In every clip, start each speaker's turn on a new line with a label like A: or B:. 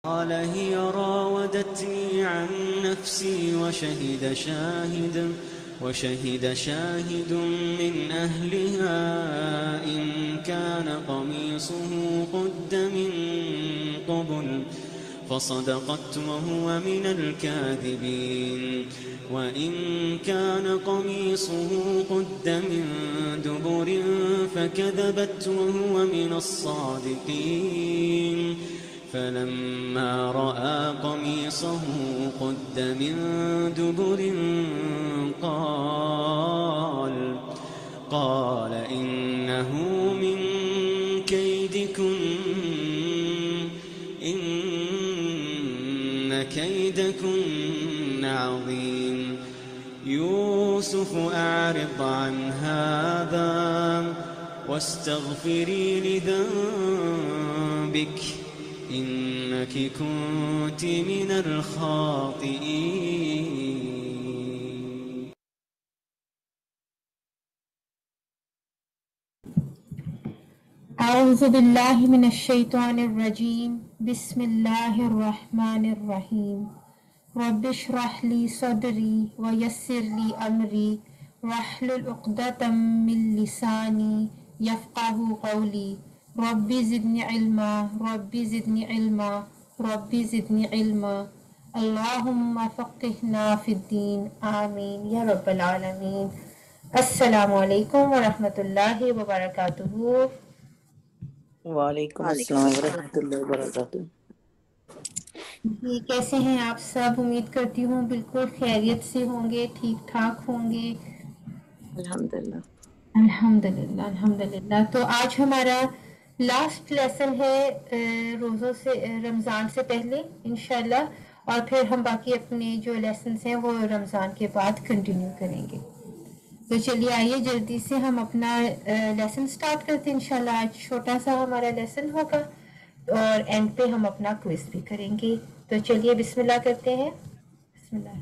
A: قال هي راودتني عن نفسي وشهد شاهد من أهلها إن كان قميصه قد من قبل فصدقت وهو من الكاذبين وإن كان قميصه قد من دبر فكذبت وهو من الصادقين فلما رأى قميصه قد من دبر قال إنه من كيدكن إن كيدكن عظيم يوسف أعرض عن هذا واستغفري لذنبك إنك كنت من الخاطئين.
B: أعوذ بالله من الشيطان الرجيم بسم الله الرحمن الرحيم رب اشرح لي صدري ويسر لي أمري واحلل عقدة من لساني يفقه قولي رب زدني علما رب زدني علما رب زدنی علما اللہم فقہنا فی الدین آمین یا رب العالمین. السلام علیکم ورحمۃ اللہ وبرکاتہ.
C: وعلیکم السلام ورحمۃ اللہ وبرکاتہ.
B: جی کیسے ہیں آپ سب؟ امید کرتی ہوں بالکل خیریت سے ہوں گے، ٹھیک ٹھاک ہوں گے.
C: الحمدللہ
B: الحمدللہ الحمدللہ. تو آج ہمارا لاسٹ لیسن ہے روزوں سے، رمضان سے پہلے انشاءاللہ، اور پھر ہم باقی اپنے جو لیسنس ہیں وہ رمضان کے بعد کنٹینیو کریں گے. تو چلیے آئیے جلدی سے ہم اپنا لیسن سٹارٹ کرتے ہیں انشاءاللہ. آج چھوٹا سا ہمارا لیسن ہوگا اور اینڈ پہ ہم اپنا کوئز بھی کریں گے. تو چلیے بسم اللہ کرتے ہیں. بسم اللہ.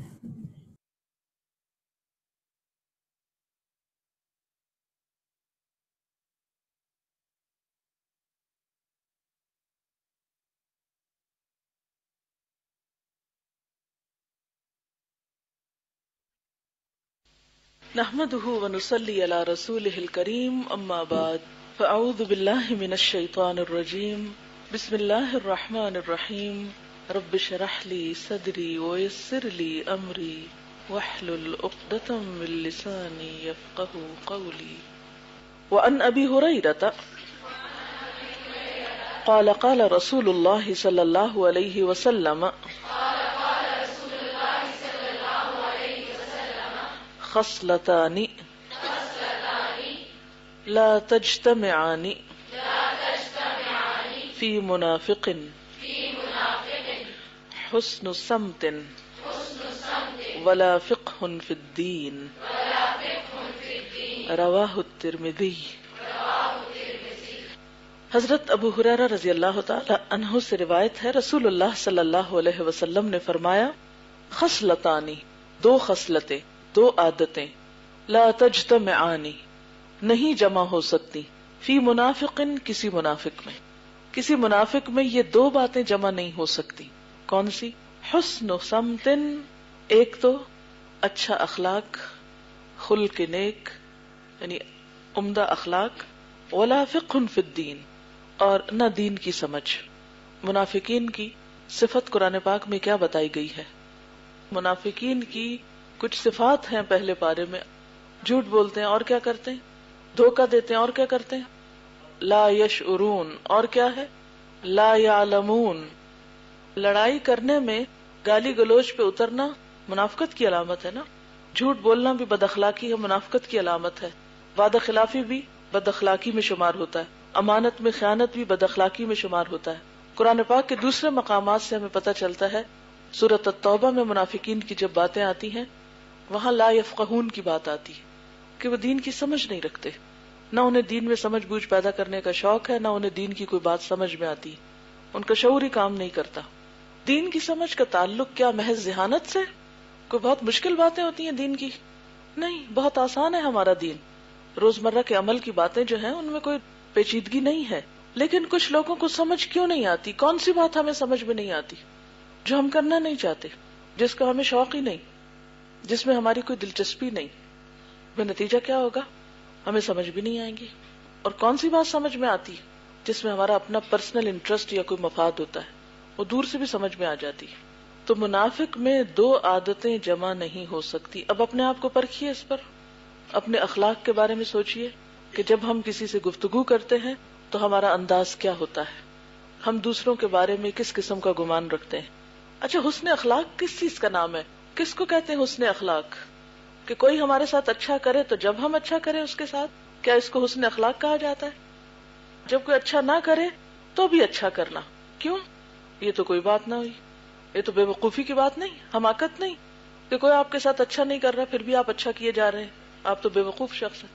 D: نحمده ونصلي على رسوله الكريم اما بعد فاعوذ بالله من الشيطان الرجيم بسم الله الرحمن الرحيم رب اشرح لي صدري ويسر لي امري واحلل عقدة من لساني يفقهوا قولي. وعن ابي هريرة قال قال رسول الله صلى الله عليه وسلم خصلتان لا تجتمعان في منافق حسن صمت ولا فقه في الدين رواہ الترمذی. حضرت ابو ہریرہ رضی اللہ تعالی عنہ سے روایت ہے، رسول اللہ صلی اللہ علیہ وسلم نے فرمایا، خصلتانی، دو خصلتیں، دو عادتیں، لا تجتمعانی، نہیں جمع ہو سکتی، فی منافقن، کسی منافق میں، کسی منافق میں یہ دو باتیں جمع نہیں ہو سکتی. کون سی؟ حسن سمتن، ایک تو اچھا اخلاق، خلق نیک یعنی عمدہ اخلاق، ولا فقہ فی الدین، اور نہ دین کی سمجھ. منافقین کی صفت قرآن پاک میں کیا بتائی گئی ہے؟ منافقین کی کچھ صفات ہیں پہلے پارے میں. جھوٹ بولتے ہیں اور کیا کرتے ہیں؟ دھوکہ دیتے ہیں اور کیا کرتے ہیں؟ لا یشعرون، اور کیا ہے؟ لا یعلمون. لڑائی کرنے میں گالی گلوچ پہ اترنا منافقت کی علامت ہے نا. جھوٹ بولنا بھی بد اخلاقی ہے، منافقت کی علامت ہے. وعدہ خلافی بھی بد اخلاقی میں شمار ہوتا ہے. امانت میں خیانت بھی بد اخلاقی میں شمار ہوتا ہے. قرآن پاک کے دوسرے مقامات سے ہمیں پتہ چلتا ہے، سورۃ التوبہ میں منافقین کی جب باتیں آتی ہیں وہاں لا یفقہون کی بات آتی ہے کہ وہ دین کی سمجھ نہیں رکھتے، نہ انہیں دین میں سمجھ بوجھ پیدا کرنے کا شوق ہے، نہ انہیں دین کی کوئی بات سمجھ میں آتی، ان کا شعور ہی کام نہیں کرتا. دین کی سمجھ کا تعلق کیا محض ذہانت سے؟ کوئی بہت مشکل باتیں ہوتی ہیں دین کی؟ نہیں، بہت آسان ہے ہمارا دین. روزمرہ کے عمل کی باتیں جو ہیں ان میں کوئی پیچیدگی نہیں ہے. لیکن کچھ لوگوں کو سمجھ کیوں نہیں آتی؟ کون سی بات ہمیں سمجھ میں نہیں آتی جو ہم کرنا نہیں چاہتے، جس کا ہمیں شوق ہی نہیں، جس میں ہماری کوئی دلچسپی نہیں؟ وہ نتیجہ کیا ہوگا؟ ہمیں سمجھ بھی نہیں آئیں گی۔ اور کون سی بات سمجھ میں آتی جس میں ہمارا اپنا پرسنل انٹرسٹ یا کوئی مفاد ہوتا ہے، وہ دور سے بھی سمجھ میں آ جاتی۔ تو منافق میں دو عادتیں جمع نہیں ہو سکتی۔ اب اپنے آپ کو پرکھیے، اس پر اپنے اخلاق کے بارے میں سوچئے کہ جب ہم کسی سے گفتگو کرتے ہیں تو ہمارا انداز کیا ہوتا ہے، ہم دوسروں کے بارے میں کس قسم کا گمان رکھتے ہیں۔ اچھا، حسن اخلاق کس چیز کا نام ہے؟ کس کو کہتے ہیں حسن اخلاق؟ کہ کوئی ہمارے ساتھ اچھا کرے تو جب ہم اچھا کریں اس کے ساتھ، کیا اس کو حسن اخلاق کہا جاتا ہے؟ جب کوئی اچھا نہ کرے تو بھی اچھا کرنا، کیوں؟ یہ تو کوئی بات نہ ہوئی، یہ تو بے وقوفی کی بات نہیں، حماقت نہیں کہ کوئی آپ کے ساتھ اچھا نہیں کر رہا پھر بھی آپ اچھا کیے جا رہے ہیں، آپ تو بے وقوف شخص ہیں۔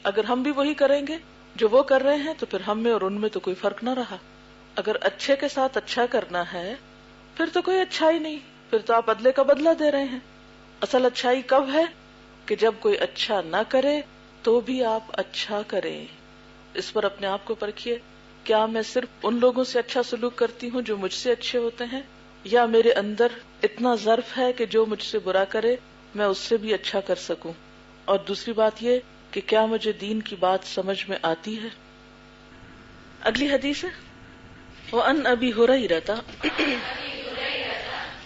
D: اگر ہم بھی وہی کریں گے جو وہ کر رہے ہیں تو پھر ہم میں اور ان میں تو کوئی فرق نہ رہا۔ اگر اچھے کے ساتھ اچھا کرنا ہے پھر تو کوئی اچھائی نہیں، پھر تو آپ بدلے کا بدلہ دے رہے ہیں۔ اصل اچھائی کب ہے؟ کہ جب کوئی اچھا نہ کرے تو بھی آپ اچھا کریں۔ اس پر اپنے آپ کو پرکھیے، کیا میں صرف ان لوگوں سے اچھا سلوک کرتی ہوں جو مجھ سے اچھے ہوتے ہیں، یا میرے اندر اتنا ظرف ہے کہ جو مجھ سے برا کرے میں اس سے بھی اچھا کر سکوں؟ اور دوسری بات یہ کہ کیا مجھے دین کی بات سمجھ میں آتی ہے؟ اگلی حدیث ہے وَأَنْ أَبِي هُرَيْرَةَ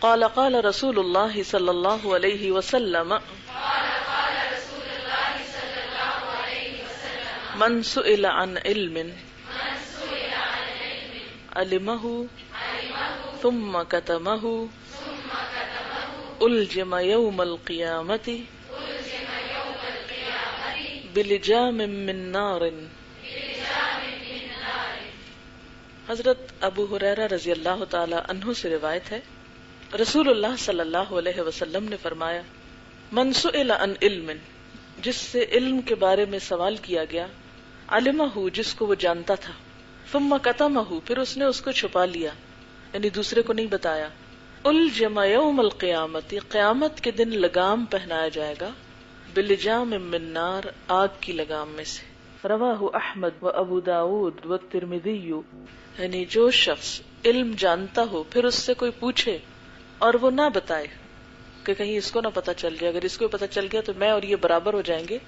D: قَالَ قَالَ رَسُولُ اللَّهِ صَلَّى اللَّهُ عَلَيْهِ وَسَلَّمَ من سئل عن علم علمه ثم كتمه ألجم يوم القيامة بلجام من نار۔ حضرت ابو ہریرہ رضی اللہ تعالی عنہ سے روایت ہے، رسول اللہ صلی اللہ علیہ وسلم نے فرمایا، من سئل عن علم، جس سے علم کے بارے میں سوال کیا گیا، علمہ، جس کو وہ جانتا تھا، ثم کتمہ، پھر اس نے اس کو چھپا لیا، یعنی دوسرے کو نہیں بتایا، الجم یوم القیامت، قیامت کے دن لگام پہنایا جائے گا، بلجام من نار، آگ کی لگام میں سے۔ رواہ احمد و ابو داود و ترمذی، یعنی جو شخص علم جانتا ہو پھر اس سے کوئی پوچھے اور وہ نہ بتائے کہ کہیں اس کو نہ پتا چل جائے، اگر اس کو پتا چل گیا تو میں اور یہ برابر ہو جائیں گے،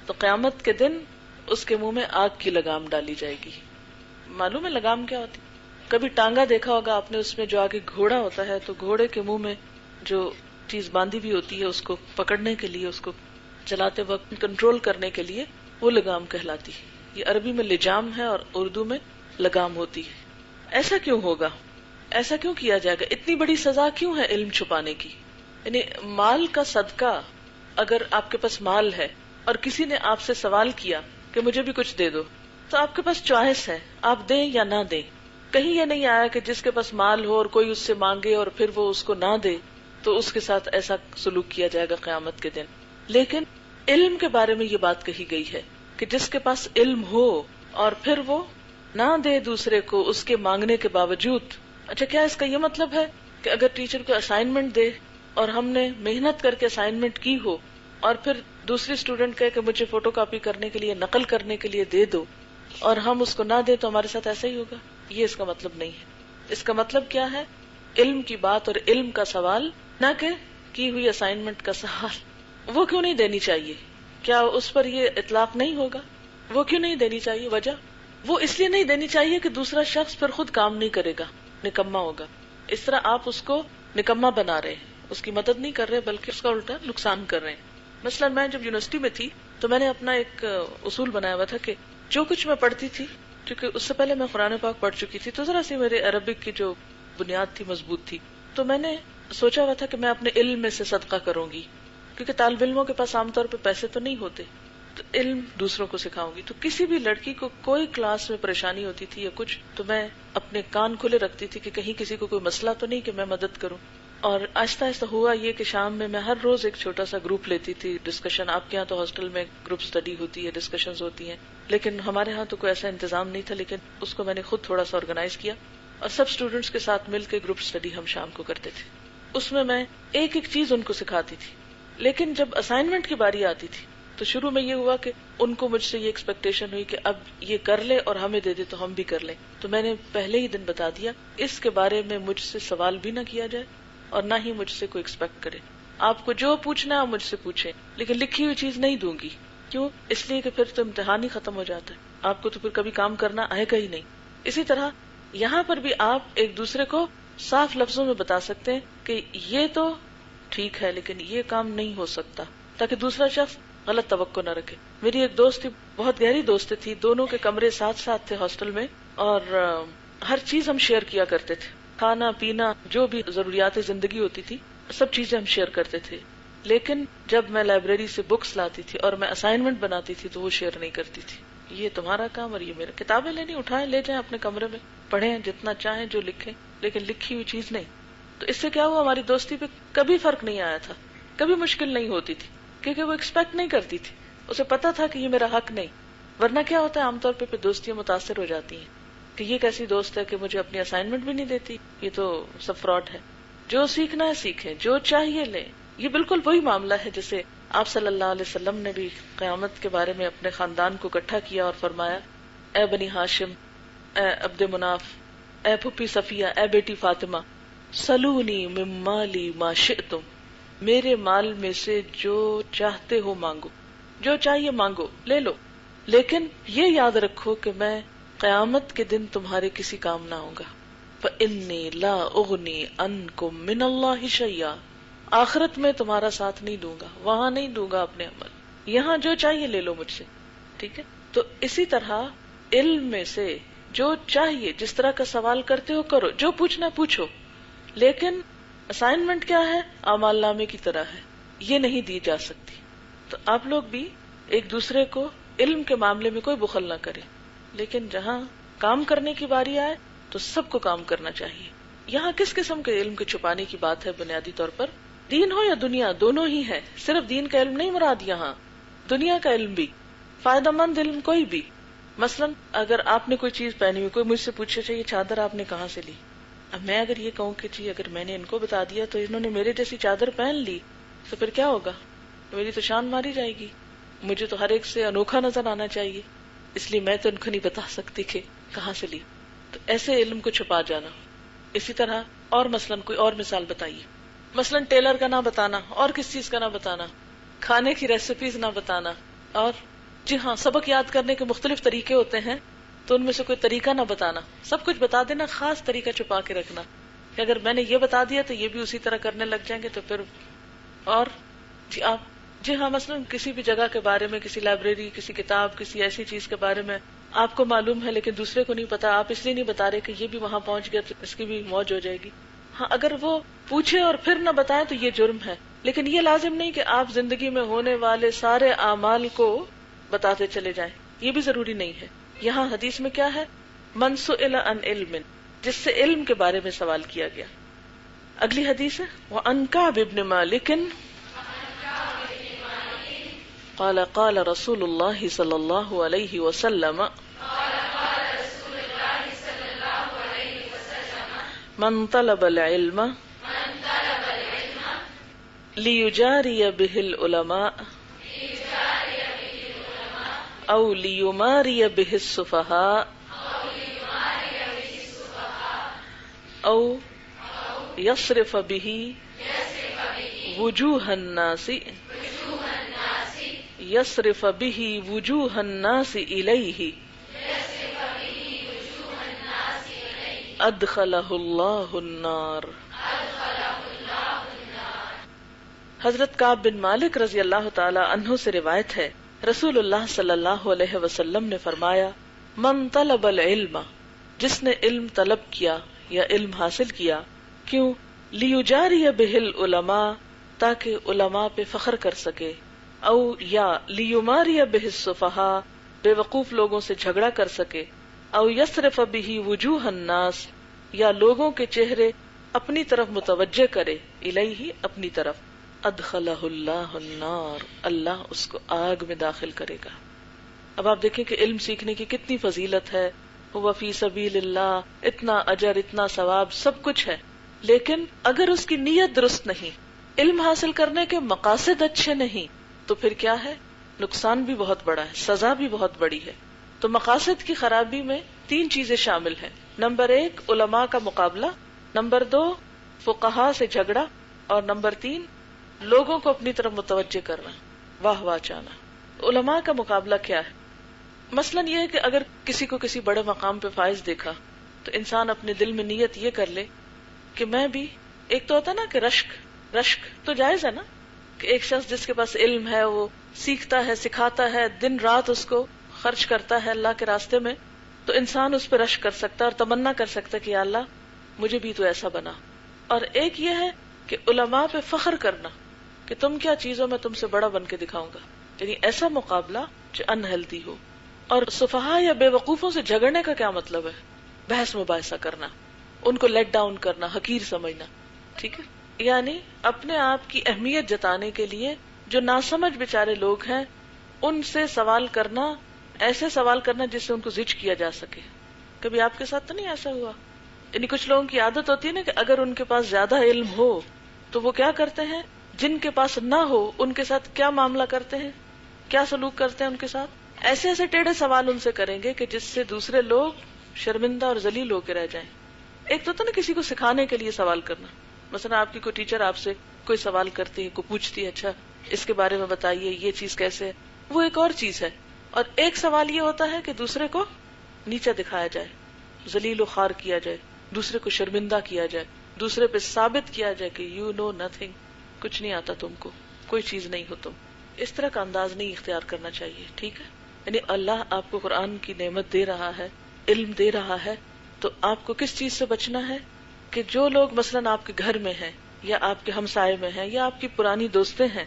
D: تو قیامت کے دن اس کے منہ میں آگ کی لگام ڈالی جائے گی۔ معلوم ہے لگام کیا ہوتی؟ کبھی ٹانگا دیکھا ہوگا آپ نے، اس میں جو آگے گھوڑا ہوتا ہے تو گھوڑے کے منہ میں جو چیز باندھی بھی ہوتی ہے اس کو پکڑنے کے لیے، اس کو چلاتے وقت کنٹرول کرنے کے لیے، وہ لگام کہلاتی ہے۔ یہ عربی میں لجام ہے اور اردو میں لگام ہوتی ہے۔ ایسا کیوں ہوگا؟ ایسا کیوں کیا جائے گا؟ اتنی بڑی سزا کیوں ہے علم چھپانے کی؟ یعنی مال کا صدقہ، اگر آپ کے پاس مال ہے اور کسی نے آپ سے سوال کیا کہ مجھے بھی کچھ دے دو، تو آپ کے پاس چوائس ہے، آپ دیں یا نہ دیں۔ کہیں یہ نہیں آیا کہ جس کے پاس مال ہو اور کوئی اس سے مانگے اور پھر وہ اس کو نہ دے تو اس کے ساتھ ایسا سلوک کیا جائے گا قیامت کے دن۔ لیکن علم کے بارے میں یہ بات کہی گئی ہے کہ جس کے پاس علم ہو اور پھر وہ نہ دے دوسرے کو اس کے مانگنے کے باوجود۔ اچھا، کیا اس کا یہ مطلب ہے کہ اگر ٹیچر کو اسائنمنٹ دے اور ہم نے محنت کر کے اسائنمنٹ کی ہو اور پھر دوسری اسٹوڈنٹ کہے کہ مجھے فوٹو کاپی کرنے کے لیے، نقل کرنے کے لیے دے دو، اور ہم اس کو نہ دیں تو ہمارے ساتھ ایسا ہی ہوگا؟ یہ اس کا مطلب نہیں ہے۔ اس کا مطلب کیا ہے؟ علم کی بات اور علم کا سوال، نہ کہ کی ہوئی اسائنمنٹ کا سوال۔ وہ کیوں نہیں دینی چاہیے؟ کیا اس پر یہ اطلاق نہیں ہوگا؟ وہ کیوں نہیں دینی چاہیے؟ وجہ وہ اس لیے نہیں دینی چاہیے کہ دوسرا شخص پھر خود کام نہیں کرے گا، نکما ہوگا۔ اس طرح آپ اس کو نکما بنا رہے ہیں، اس کی مدد نہیں کر رہے بلکہ اس کا الٹا نقصان کر رہے ہیں۔ مثلا میں جب یونیورسٹی میں تھی تو میں نے اپنا ایک اصول بنایا ہوا تھا کہ جو کچھ میں پڑھتی تھی، کیونکہ اس سے پہلے میں قرآن پاک پڑھ چکی تھی تو ذرا سی میرے عربک کی جو بنیاد تھی مضبوط تھی، تو میں نے سوچا ہوا تھا کہ میں اپنے علم میں سے صدقہ کروں گی، کیونکہ طالب علموں کے پاس عام طور پہ پیسے تو نہیں ہوتے، تو علم دوسروں کو سکھاؤں گی۔ تو کسی بھی لڑکی کو کوئی کلاس میں پریشانی ہوتی تھی یا کچھ، تو میں اپنے کان کھلے رکھتی تھی کہ کہیں کسی کو کوئی مسئلہ تو نہیں کہ میں مدد کروں۔ اور آہستہ آہستہ ہوا یہ کہ شام میں ہر روز ایک چھوٹا سا گروپ لیتی تھی، ڈسکشن۔ آپ کے یہاں تو ہاسٹل میں گروپ اسٹڈی ہوتی ہے، ڈسکشنز ہوتی ہیں، لیکن ہمارے ہاں تو کوئی ایسا انتظام نہیں تھا، لیکن اس کو میں نے خود تھوڑا سا آرگنائز کیا اور سب اسٹوڈینٹس کے ساتھ مل کے گروپ اسٹڈی ہم شام کو کرتے تھے۔ اس میں ایک ایک چیز ان کو سکھاتی تھی، لیکن جب اسائنمنٹ کی باری آتی تھی تو شروع میں یہ ہوا کہ ان کو مجھ سے یہ ایکسپیکٹیشن ہوئی کہ اب یہ کر لے اور ہمیں دے دے تو ہم بھی کر لیں. تو میں نے پہلے ہی دن بتا دیا اس کے بارے میں مجھ سے سوال بھی نہ کیا جائے اور نہ ہی مجھ سے کوئی ایکسپیکٹ کرے. آپ کو جو پوچھنا ہے آپ مجھ سے پوچھیں, لیکن لکھی ہوئی چیز نہیں دوں گی. کیوں؟ اس لیے کہ پھر تو امتحان ہی ختم ہو جاتا ہے, آپ کو تو پھر کبھی کام کرنا آئے گا ہی نہیں. اسی طرح یہاں پر بھی آپ ایک دوسرے کو صاف لفظوں میں بتا سکتے ہیں کہ یہ تو ٹھیک ہے لیکن یہ کام نہیں ہو سکتا, تاکہ دوسرا شخص غلط توقع نہ رکھے. میری ایک دوست تھی, بہت گہری دوست تھی, دونوں کے کمرے ساتھ ساتھ تھے ہاسٹل میں, اور ہر چیز ہم شیئر کیا کرتے تھے, کھانا پینا جو بھی ضروریات زندگی ہوتی تھی سب چیزیں ہم شیئر کرتے تھے. لیکن جب میں لائبریری سے بکس لاتی تھی اور میں اسائنمنٹ بناتی تھی تو وہ شیئر نہیں کرتی تھی. یہ تمہارا کام اور یہ میرا. کتابیں لینی اٹھائیں لے جائیں اپنے کمرے میں, پڑھیں جتنا چاہیں جو لکھیں, لیکن لکھی ہوئی چیز نہیں. تو اس سے کیا ہوا, ہماری دوستی پہ کبھی فرق نہیں آیا تھا, کبھی مشکل نہیں ہوتی تھی, کیونکہ وہ ایکسپیکٹ نہیں کرتی تھی, اسے پتا تھا کہ یہ میرا حق نہیں. ورنہ کیا ہوتا ہے عام طور پہ دوستیاں متاثر ہو جاتی ہیں کہ یہ کیسی دوست ہے کہ مجھے اپنی اسائنمنٹ بھی نہیں دیتی, یہ تو سب فراڈ ہے. جو سیکھنا ہے سیکھیں, جو چاہیے لیں. یہ بالکل وہی معاملہ ہے جسے آپ صلی اللہ علیہ وسلم نے بھی قیامت کے بارے میں اپنے خاندان کو اکٹھا کیا اور فرمایا, اے بنی ہاشم, اے عبد مناف, اے پھپھی صفیہ, اے بیٹی فاطمہ, سلونی من مالی ما شئتم, میرے مال میں سے جو چاہتے ہو مانگو, جو چاہیے مانگو لے لو, لیکن یہ یاد رکھو کہ میں قیامت کے دن تمہارے کسی کام نہ آؤں گا. فإنی لا اغنی عنکم من اللہ شیئا, آخرت میں تمہارا ساتھ نہیں دوں گا, وہاں نہیں دوں گا اپنے عمل, یہاں جو چاہیے لے لو مجھ سے. ٹھیک ہے, تو اسی طرح علم میں سے جو چاہیے, جس طرح کا سوال کرتے ہو کرو, جو پوچھنا پوچھو, لیکن اسائنمنٹ کیا ہے, اعمال نامے کی طرح ہے, یہ نہیں دی جا سکتی. تو آپ لوگ بھی ایک دوسرے کو علم کے معاملے میں کوئی بخل نہ کرے, لیکن جہاں کام کرنے کی باری آئے تو سب کو کام کرنا چاہیے. یہاں کس قسم کے علم کے چھپانے کی بات ہے؟ بنیادی طور پر دین ہو یا دنیا, دونوں ہی ہے. صرف دین کا علم نہیں مراد, یہاں دنیا کا علم بھی, فائدہ مند علم کوئی بھی. مثلا اگر آپ نے کوئی چیز پہنی ہوئی, کوئی مجھ سے پوچھے یہ چادر آپ نے کہاں سے لی, اب میں اگر یہ کہوں کہ جی اگر میں نے ان کو بتا دیا تو انہوں نے میرے جیسی چادر پہن لی, تو پھر کیا ہوگا, میری تو شان ماری جائے گی. مجھے تو ہر ایک سے انوکھا نظر آنا چاہیے, اس لیے میں تو ان کو نہیں بتا سکتی کہ کہاں سے لی. تو ایسے علم کو چھپا جانا. اسی طرح اور مثلا کوئی اور مثال بتائیے, مثلا ٹیلر کا نہ بتانا, اور کس چیز کا نہ بتانا, کھانے کی ریسیپیز نہ بتانا, اور جی ہاں سبق یاد کرنے کے مختلف طریقے ہوتے ہیں تو ان میں سے کوئی طریقہ نہ بتانا, سب کچھ بتا دینا, خاص طریقہ چھپا کے رکھنا کہ اگر میں نے یہ بتا دیا تو یہ بھی اسی طرح کرنے لگ جائیں گے تو پھر. اور جی ہاں مثلا کسی بھی جگہ کے بارے میں, کسی لائبریری, کسی کتاب, کسی ایسی چیز کے بارے میں آپ کو معلوم ہے لیکن دوسرے کو نہیں پتا, آپ اس لیے نہیں بتا رہے کہ یہ بھی وہاں پہنچ گیا تو اس کی بھی موج ہو جائے گی. ہاں اگر وہ پوچھے اور پھر نہ بتائیں تو یہ جرم ہے, لیکن یہ لازم نہیں کہ آپ زندگی میں ہونے والے سارے اعمال کو بتاتے چلے جائیں, یہ بھی ضروری نہیں ہے. یہاں حدیث میں کیا ہے, من سئل عن علم, جس سے علم کے بارے میں سوال کیا گیا. اگلی حدیث ہے وعن کعب بن مالک قال قال رسول اللہ صلی اللہ علیہ وسلم من طلب العلم لیجاری به العلماء او لیماری به السفہاء او یصرف به وجوہ الناس یصرف به وجوہ الناس الیہ ادخلہ اللہ النار. حضرت کعب بن مالک رضی اللہ تعالی عنہ سے روایت ہے, رسول اللہ صلی اللہ علیہ وسلم نے فرمایا, من طلب العلم, جس نے علم طلب کیا یا علم حاصل کیا, کیوں, لیجاری به العلماء, تاکہ علماء پہ فخر کر سکے, او یا لیماری به السفہاء, بے وقوف لوگوں سے جھگڑا کر سکے, او یصرف به وجوہ الناس, یا لوگوں کے چہرے اپنی طرف متوجہ کرے, الیہ اپنی طرف, ادخلہ اللہ النار, اللہ اس کو آگ میں داخل کرے گا. اب آپ دیکھیں کہ علم سیکھنے کی کتنی فضیلت ہے, ہوا فی سبیل اللہ, اتنا اجر, اتنا ثواب, سب کچھ ہے, لیکن اگر اس کی نیت درست نہیں, علم حاصل کرنے کے مقاصد اچھے نہیں, تو پھر کیا ہے, نقصان بھی بہت بڑا ہے، سزا بھی بہت بڑی ہے. تو مقاصد کی خرابی میں 3 چیزیں شامل ہیں. نمبر 1 علماء کا مقابلہ، نمبر 2 فقہاء سے جھگڑا، اور نمبر 3 لوگوں کو اپنی طرف متوجہ کرنا، واہ واہ چاہنا. علماء کا مقابلہ کیا ہے؟ مثلاً یہ ہے کہ اگر کسی کو کسی بڑے مقام پہ فائز دیکھا تو انسان اپنے دل میں نیت یہ کر لے کہ میں بھی، ایک تو ہوتا نا کہ رشک تو جائز ہے نا، کہ ایک شخص جس کے پاس علم ہے وہ سیکھتا ہے، سکھاتا ہے، دن رات اس کو خرچ کرتا ہے اللہ کے راستے میں، تو انسان اس پہ رشک کر سکتا ہے اور تمنا کر سکتا ہے کہ یا اللہ مجھے بھی تو ایسا بنا. اور ایک یہ ہے کہ علماء پہ فخر کرنا کہ تم کیا چیزوں میں تم سے بڑا بن کے دکھاؤں گا، یعنی ایسا مقابلہ جو انہیلدی ہو. اور سفہاء یا بے وقوفوں سے جھگڑنے کا کیا مطلب ہے؟ بحث مباحثہ کرنا، ان کو لیٹ ڈاؤن کرنا، حقیر سمجھنا. ٹھیک ہے، یعنی اپنے آپ کی اہمیت جتانے کے لیے جو ناسمجھ بیچارے لوگ ہیں ان سے سوال کرنا، ایسے سوال کرنا جس سے ان کو زج کیا جا سکے. کبھی آپ کے ساتھ تو نہیں ایسا ہوا؟ یعنی کچھ لوگوں کی عادت ہوتی ہے نا کہ اگر ان کے پاس زیادہ علم ہو تو وہ کیا کرتے ہیں، جن کے پاس نہ ہو ان کے ساتھ کیا معاملہ کرتے ہیں، کیا سلوک کرتے ہیں ان کے ساتھ. ایسے ایسے ٹیڑھے سوال ان سے کریں گے کہ جس سے دوسرے لوگ شرمندہ اور ذلیل ہو کے رہ جائیں. ایک تو نا کسی کو سکھانے کے لیے سوال کرنا، مثلا آپ کی کوئی ٹیچر آپ سے کوئی سوال کرتی ہے، کوئی پوچھتی ہے اچھا اس کے بارے میں بتائیے یہ چیز کیسے ہے، وہ ایک اور چیز ہے. اور ایک سوال یہ ہوتا ہے کہ دوسرے کو نیچا دکھایا جائے، ذلیل و خوار کیا جائے، دوسرے کو شرمندہ کیا جائے، دوسرے پہ ثابت کیا جائے کہ یو نو نتھنگ، کچھ نہیں آتا تم کو، کوئی چیز نہیں ہو تم. اس طرح کا انداز نہیں اختیار کرنا چاہیے. ٹھیک ہے، یعنی اللہ آپ کو قرآن کی نعمت دے رہا ہے، علم دے رہا ہے، تو آپ کو کس چیز سے بچنا ہے کہ جو لوگ مثلاً آپ کے گھر میں ہیں یا آپ کے ہمسائے میں ہیں یا آپ کی پرانی دوستیں ہیں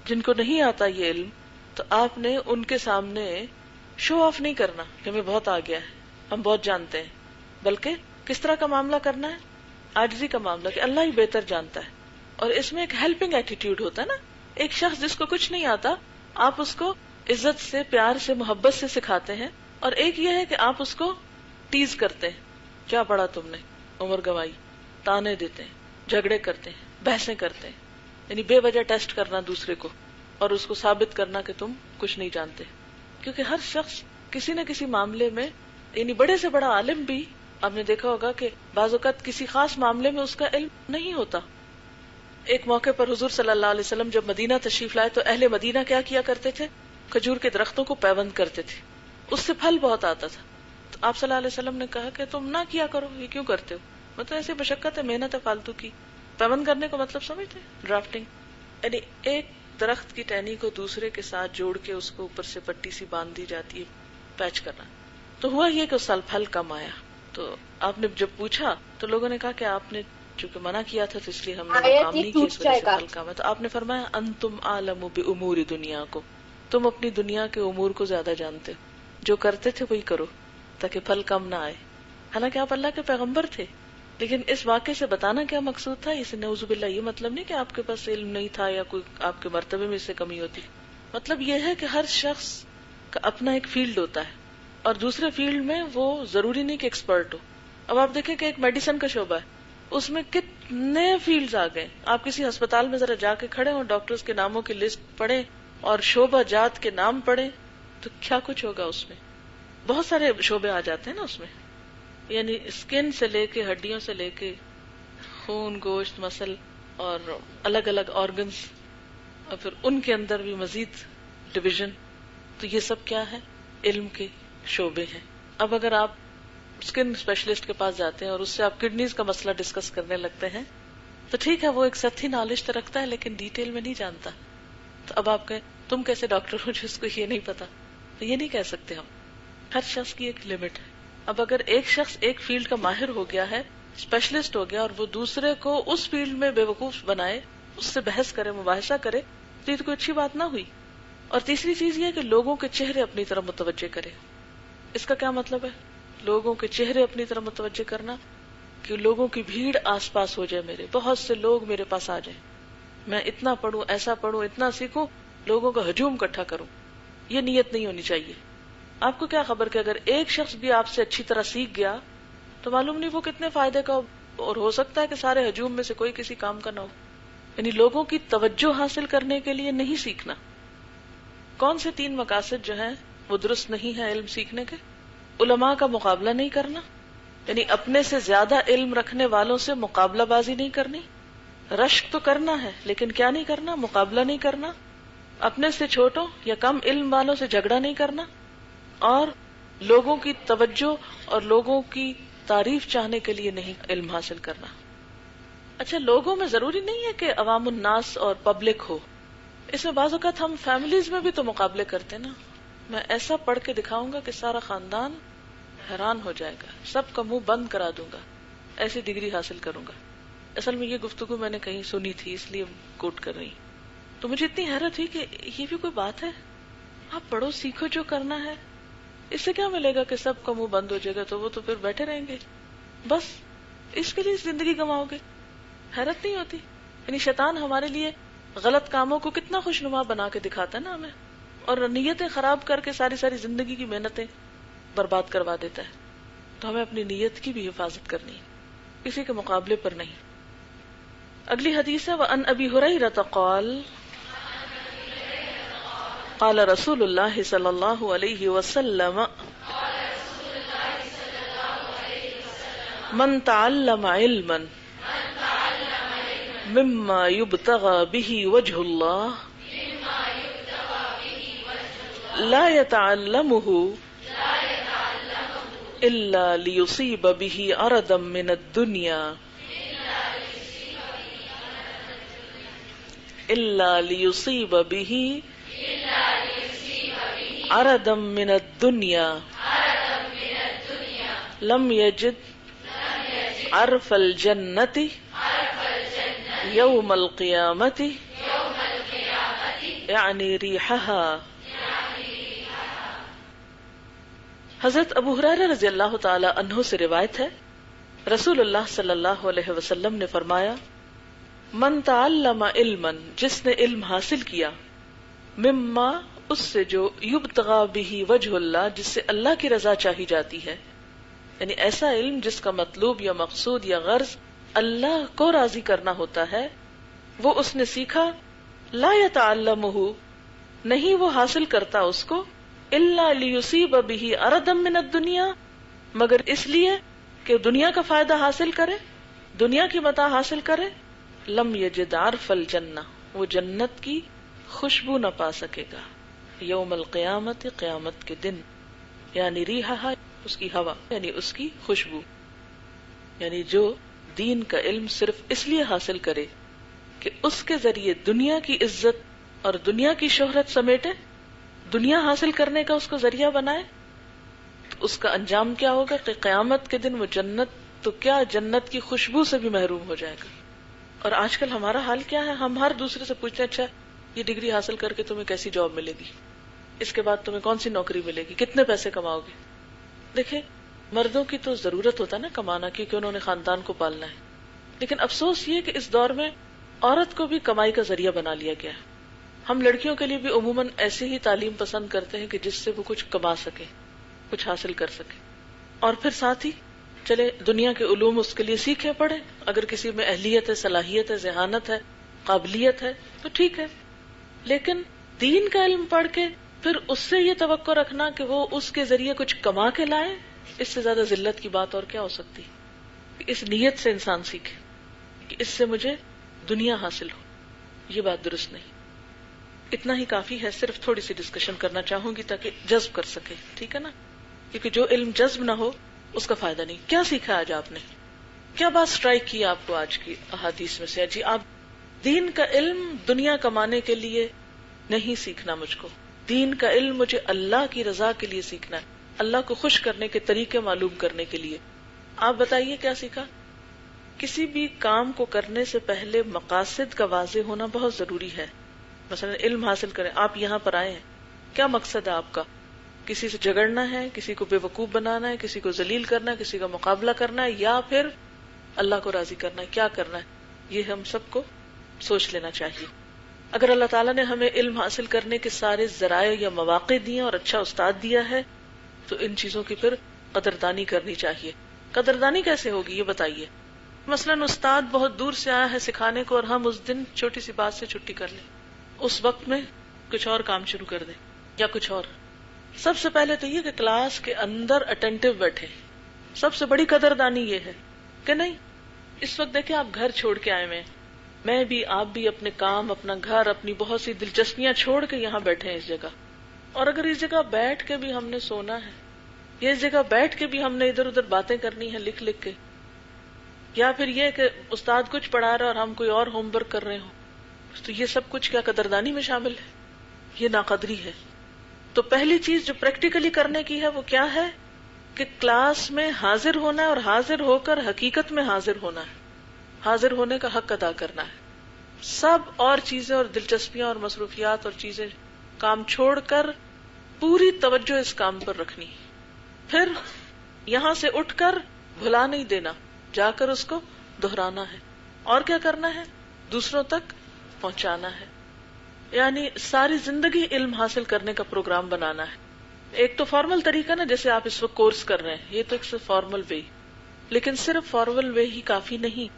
D: جن کو نہیں آتا یہ علم، تو آپ نے ان کے سامنے شو آف نہیں کرنا کہ ہمیں بہت آ گیا ہے، ہم بہت جانتے ہیں، بلکہ کس طرح کا معاملہ کرنا ہے، عاجزی کا معاملہ کہ اللہ ہی بہتر جانتا ہے. اور اس میں ایک ہیلپنگ ایٹیٹیوڈ ہوتا ہے نا، ایک شخص جس کو کچھ نہیں آتا آپ اس کو عزت سے، پیار سے، محبت سے سکھاتے ہیں. اور ایک یہ ہے کہ آپ اس کو ٹیز کرتے ہیں، کیا پڑھا تم نے، عمر گوائی، تانے دیتے ہیں، جھگڑے کرتے ہیں، بحثیں کرتے ہیں، یعنی بے وجہ ٹیسٹ کرنا دوسرے کو اور اس کو ثابت کرنا کہ تم کچھ نہیں جانتے. کیونکہ ہر شخص کسی نہ کسی معاملے میں، یعنی بڑے سے بڑا عالم بھی آپ نے دیکھا ہوگا کہ بعض اوقات کسی خاص معاملے میں اس کا علم نہیں ہوتا. ایک موقع پر حضور صلی اللہ علیہ وسلم جب مدینہ تشریف لائے تو اہل مدینہ کیا کیا کرتے تھے، کھجور کے درختوں کو پیوند کرتے تھے، اس سے پھل بہت آتا تھا. تو آپ صلی اللہ علیہ وسلم نے کہا کہ تم نہ کیا کرو، یہ کیوں کرتے ہو، مطلب ایسے مشقت ہے، محنت ہے فالتو کی. پیوند کرنے کو مطلب سمجھتے، ڈرافٹنگ، یعنی ایک درخت کی ٹہنی کو دوسرے کے ساتھ جوڑ کے اس کو اوپر سے پٹی سی باندھ دی جاتی ہے، پیچ کرنا. تو ہوا یہ کہ اس سال پھل کم آیا. تو آپ نے جب پوچھا تو لوگوں نے کہا کہ آپ نے چونکہ منع کیا تھا تو اس لیے ہم نے وہ کام نہیں کیا، اس وجہ سے پھل کم ہے. تو آپ نے فرمایا انتم عالم بامور دنیا کو، تم اپنی دنیا کے امور کو زیادہ جانتے ہو، جو کرتے تھے وہی کرو تاکہ پھل کم نہ آئے. حالانکہ آپ اللہ کے پیغمبر تھے، لیکن اس واقعے سے بتانا کیا مقصود تھا، اس نعوذ باللہ یہ مطلب نہیں کہ آپ کے پاس علم نہیں تھا یا کوئی آپ کے مرتبے میں اس سے کمی ہوتی. مطلب یہ ہے کہ ہر شخص کا اپنا ایک فیلڈ ہوتا ہے اور دوسرے فیلڈ میں وہ ضروری نہیں کہ ایکسپرٹ ہو. اب آپ دیکھیں کہ ایک میڈیسن کا شعبہ ہے، اس میں کتنے فیلڈز آ گئے. آپ کسی ہسپتال میں ذرا جا کے کھڑے ہوں، ڈاکٹرز کے ناموں کی لسٹ پڑھیں اور شعبہ جات کے نام پڑھیں تو کیا کچھ ہوگا. اس میں بہت سارے شعبے آ جاتے ہیں نا اس میں، یعنی اسکن سے لے کے، ہڈیوں سے لے کے، خون، گوشت، مسل اور الگ الگ آرگنز، اور پھر ان کے اندر بھی مزید ڈویژن. تو یہ سب کیا ہے، علم کے شعبے ہیں. اب اگر آپ اسکن اسپیشلسٹ کے پاس جاتے ہیں اور اس سے آپ کڈنیز کا مسئلہ ڈسکس کرنے لگتے ہیں تو ٹھیک ہے وہ ایک سطحی نالج تو رکھتا ہے لیکن ڈیٹیل میں نہیں جانتا. تو اب آپ کہیں تم کیسے ڈاکٹر ہو جس کو یہ نہیں پتا، تو یہ نہیں کہہ سکتے ہم. ہر شخص کی ایک لمٹ ہے. اب اگر ایک شخص ایک فیلڈ کا ماہر ہو گیا ہے، اسپیشلسٹ ہو گیا، اور وہ دوسرے کو اس فیلڈ میں بے وقوف بنائے، اس سے بحث کرے، مباحثہ کرے، تو یہ تو کوئی اچھی بات نہ ہوئی. اور تیسری چیز یہ ہے کہ لوگوں کے چہرے اپنی طرف متوجہ کرے. اس کا کیا مطلب ہے، لوگوں کے چہرے اپنی طرف متوجہ کرنا، کہ لوگوں کی بھیڑ آس پاس ہو جائے، میرے بہت سے لوگ میرے پاس آ جائیں، میں اتنا پڑھوں، ایسا پڑھوں، اتنا سیکھوں، لوگوں کا ہجوم اکٹھا کروں. یہ نیت نہیں ہونی چاہیے. آپ کو کیا خبر کہ اگر ایک شخص بھی آپ سے اچھی طرح سیکھ گیا تو معلوم نہیں وہ کتنے فائدے کا، اور ہو سکتا ہے کہ سارے ہجوم میں سے کوئی کسی کام کا نہ ہو. یعنی لوگوں کی توجہ حاصل کرنے کے لیے نہیں سیکھنا. کون سے 3 مقاصد جو ہیں وہ درست نہیں ہے علم سیکھنے کے؟ علماء کا مقابلہ نہیں کرنا، یعنی اپنے سے زیادہ علم رکھنے والوں سے مقابلہ بازی نہیں کرنی، رشک تو کرنا ہے لیکن کیا نہیں کرنا؟ مقابلہ نہیں کرنا، اپنے سے چھوٹوں یا کم علم والوں سے جھگڑا نہیں کرنا، اور لوگوں کی توجہ اور لوگوں کی تعریف چاہنے کے لیے نہیں علم حاصل کرنا۔ اچھا، لوگوں میں ضروری نہیں ہے کہ عوام الناس اور پبلک ہو، اس میں بعض اوقات ہم فیملیز میں بھی تو مقابلے کرتے ہیں نا۔ میں ایسا پڑھ کے دکھاؤں گا کہ سارا خاندان حیران ہو جائے گا، سب کا منہ بند کرا دوں گا، ایسی ڈگری حاصل کروں گا۔ اصل میں یہ گفتگو میں نے کہیں سنی تھی، اس لیے کوٹ کر رہی، تو مجھے اتنی حیرت ہوئی کہ یہ بھی کوئی بات ہے؟ آپ پڑھو، سیکھو جو کرنا ہے، اس سے کیا ملے گا کہ سب کا منہ بند ہو جائے گا تو وہ تو پھر بیٹھے رہیں گے، بس اس کے لیے زندگی گنواؤ گے۔ حیرت نہیں ہوتی؟ یعنی شیطان ہمارے لیے غلط کاموں کو کتنا خوشنما بنا کے دکھاتا ہے نا ہمیں، اور نیتیں خراب کر کے ساری زندگی کی محنتیں برباد کروا دیتا ہے۔ تو ہمیں اپنی نیت کی بھی حفاظت کرنی ہے، کسی کے مقابلے پر نہیں۔ اگلی حدیث ہے وَأَنْ أَبِي هُرَيْرَةَ قَالَ قال رسول اللہ صلی اللہ علیہ وسلم من تعلم علما مما يبتغى به وجه الله لا يتعلمه الا ليصيب به عرضا من الدنيا الا ليصيب به عرضا من الدنيا لم يجد عرف الجنة يوم القيامة يعني ريحها۔ حضرت ابو ہریرہ رضی اللہ تعالی عنہ سے روایت ہے، رسول اللہ صلی اللہ علیہ وسلم نے فرمایا، من تعلم علما، جس نے علم حاصل کیا، مما، اس سے جو، یبتغى به وجہ اللہ، جس سے اللہ کی رضا چاہی جاتی ہے، یعنی ایسا علم جس کا مطلوب یا مقصود یا غرض اللہ کو راضی کرنا ہوتا ہے، وہ اس نے سیکھا، لا يتعلمه، نہیں وہ حاصل کرتا اس کو، الا لیصیب به عرضا من الدنیا، مگر اس لیے کہ دنیا کا فائدہ حاصل کرے، دنیا کی متاع حاصل کرے، لم یجد عرف الجنہ، وہ جنت کی خوشبو نہ پا سکے گا، یوم القیامت، قیامت کے دن، یعنی ریحہ، اس کی ہوا، یعنی اس کی خوشبو۔ یعنی جو دین کا علم صرف اس لیے حاصل کرے کہ اس کے ذریعے دنیا کی عزت اور دنیا کی شہرت سمیٹے، دنیا حاصل کرنے کا اس کو ذریعہ بنائے، تو اس کا انجام کیا ہوگا کہ قیامت کے دن وہ جنت تو کیا، جنت کی خوشبو سے بھی محروم ہو جائے گا۔ اور آج کل ہمارا حال کیا ہے؟ ہم ہر دوسرے سے پوچھتے ہیں، اچھا یہ ڈگری حاصل کر کے تمہیں کیسی جاب ملے گی، اس کے بعد تمہیں کون سی نوکری ملے گی، کتنے پیسے کماؤ گے۔ دیکھیں، مردوں کی تو ضرورت ہوتا ہے نا کمانا، کیونکہ انہوں نے خاندان کو پالنا ہے، لیکن افسوس یہ کہ اس دور میں عورت کو بھی کمائی کا ذریعہ بنا لیا گیا ہے۔ ہم لڑکیوں کے لیے بھی عموماً ایسی ہی تعلیم پسند کرتے ہیں کہ جس سے وہ کچھ کما سکے، کچھ حاصل کر سکے، اور پھر ساتھ ہی چلے دنیا کے علوم اس کے لیے سیکھیں، پڑھیں، اگر کسی میں اہلیت ہے، صلاحیت ہے، ذہانت ہے، قابلیت ہے تو ٹھیک ہے، لیکن دین کا علم پڑھ کے پھر اس سے یہ توقع رکھنا کہ وہ اس کے ذریعے کچھ کما کے لائے، اس سے زیادہ ذلت کی بات اور کیا ہو سکتی۔ اس نیت سے انسان سیکھے کہ اس سے مجھے دنیا حاصل ہو، یہ بات درست نہیں۔ اتنا ہی کافی ہے، صرف تھوڑی سی ڈسکشن کرنا چاہوں گی تاکہ جذب کر سکے، ٹھیک ہے نا، کیونکہ جو علم جذب نہ ہو اس کا فائدہ نہیں۔ کیا سیکھا آج آپ نے؟ کیا بات سٹرائک کی آپ کو آج کی احادیث میں سے؟ جی آپ دین کا علم دنیا کمانے کے لیے نہیں سیکھنا، مجھ کو دین کا علم مجھے اللہ کی رضا کے لیے سیکھنا ہے، اللہ کو خوش کرنے کے طریقے معلوم کرنے کے لیے۔ آپ بتائیے کیا سیکھا؟ کسی بھی کام کو کرنے سے پہلے مقاصد کا واضح ہونا بہت ضروری ہے۔ مثلا علم حاصل کریں، آپ یہاں پر آئے ہیں، کیا مقصد ہے آپ کا؟ کسی سے جھگڑنا ہے، کسی کو بے وقوف بنانا ہے، کسی کو ذلیل کرنا ہے، کسی کا مقابلہ کرنا ہے، یا پھر اللہ کو راضی کرنا ہے؟ کیا کرنا ہے؟ یہ ہم سب کو سوچ لینا چاہیے۔ اگر اللہ تعالیٰ نے ہمیں علم حاصل کرنے کے سارے ذرائع یا مواقع دیے اور اچھا استاد دیا ہے تو ان چیزوں کی پھر قدردانی کرنی چاہیے۔ قدردانی کیسے ہوگی یہ بتائیے؟ مثلا استاد بہت دور سے آیا ہے سکھانے کو اور ہم اس دن چھوٹی سی بات سے چھٹی کر لیں، اس وقت میں کچھ اور کام شروع کر دیں، یا کچھ اور؟ سب سے پہلے تو یہ کہ کلاس کے اندر اٹینٹو بیٹھے. سب سے بڑی قدردانی یہ ہے کہ نہیں. اس وقت دیکھیں آپ گھر چھوڑ کے آئے ہوئے ہیں، میں بھی، آپ بھی اپنے کام، اپنا گھر، اپنی بہت سی دلچسپیاں چھوڑ کے یہاں بیٹھے ہیں اس جگہ. اور اگر اس جگہ بیٹھ کے بھی ہم نے سونا ہے، یا اس جگہ بیٹھ کے بھی ہم نے ادھر ادھر باتیں کرنی ہے لکھ لکھ کے، یا پھر یہ کہ استاد کچھ پڑھا رہا اور ہم کوئی اور ہوم ورک کر رہے ہوں، تو یہ سب کچھ کیا قدردانی میں شامل ہے؟ یہ ناقدری ہے. تو پہلی چیز جو پریکٹیکلی کرنے کی ہے وہ کیا ہے کہ کلاس میں حاضر ہونا ہے، اور حاضر ہو کر حقیقت میں حاضر ہونا ہے، حاضر ہونے کا حق ادا کرنا ہے. سب اور چیزیں اور دلچسپیاں اور مصروفیات اور چیزیں کام چھوڑ کر پوری توجہ اس کام پر رکھنی. پھر یہاں سے اٹھ کر بھلا نہیں دینا، جا کر اس کو دہرانا ہے. اور کیا کرنا ہے؟ دوسروں تک پہنچانا ہے. یعنی ساری زندگی علم حاصل کرنے کا پروگرام بنانا ہے. ایک تو فارمل طریقہ نا، جیسے آپ اس وقت کورس کر رہے ہیں، یہ تو ایک فارمل وے، لیکن صرف فارمل وے ہی کافی نہیں.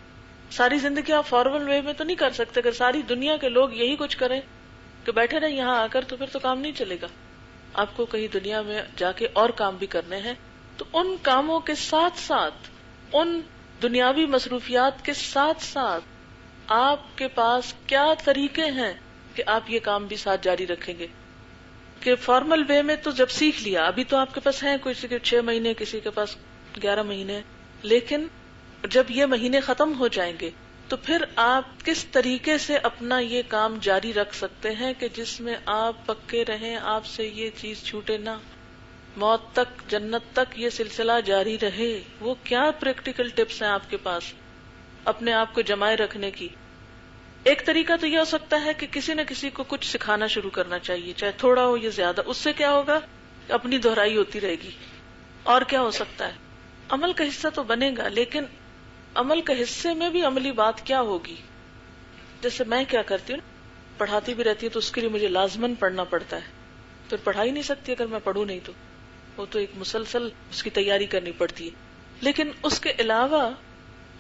D: ساری زندگی آپ فارمل وے میں تو نہیں کر سکتے. اگر ساری دنیا کے لوگ یہی کچھ کریں کہ بیٹھے رہے یہاں آ کر، تو پھر تو کام نہیں چلے گا. آپ کو کہیں دنیا میں جا کے اور کام بھی کرنے ہیں. تو ان کاموں کے ساتھ ساتھ، ان دنیاوی مصروفیات کے ساتھ ساتھ آپ کے پاس کیا طریقے ہیں کہ آپ یہ کام بھی ساتھ جاری رکھیں گے. کہ فارمل وے میں تو جب سیکھ لیا، ابھی تو آپ کے پاس ہیں، کسی کے 6 مہینے، کسی کے پاس 11 مہینے، لیکن جب یہ مہینے ختم ہو جائیں گے تو پھر آپ کس طریقے سے اپنا یہ کام جاری رکھ سکتے ہیں کہ جس میں آپ پکے رہیں، آپ سے یہ چیز چھوٹے نہ، موت تک، جنت تک یہ سلسلہ جاری رہے. وہ کیا پریکٹیکل ٹپس ہیں آپ کے پاس اپنے آپ کو جمائے رکھنے کی؟ ایک طریقہ تو یہ ہو سکتا ہے کہ کسی نہ کسی کو کچھ سکھانا شروع کرنا چاہیے، چاہے تھوڑا ہو یا زیادہ. اس سے کیا ہوگا؟ اپنی دہرائی ہوتی رہے گی. اور کیا ہو سکتا ہے؟ عمل کا حصہ تو بنے گا، لیکن عمل کے حصے میں بھی عملی بات کیا ہوگی؟ جیسے میں کیا کرتی ہوں، پڑھاتی بھی رہتی ہوں، تو اس کے لیے مجھے لازماً پڑھنا پڑتا ہے. پھر پڑھا ہی نہیں سکتی اگر میں پڑھوں نہیں تو. وہ تو ایک مسلسل اس کی تیاری کرنی پڑتی ہے. لیکن اس کے علاوہ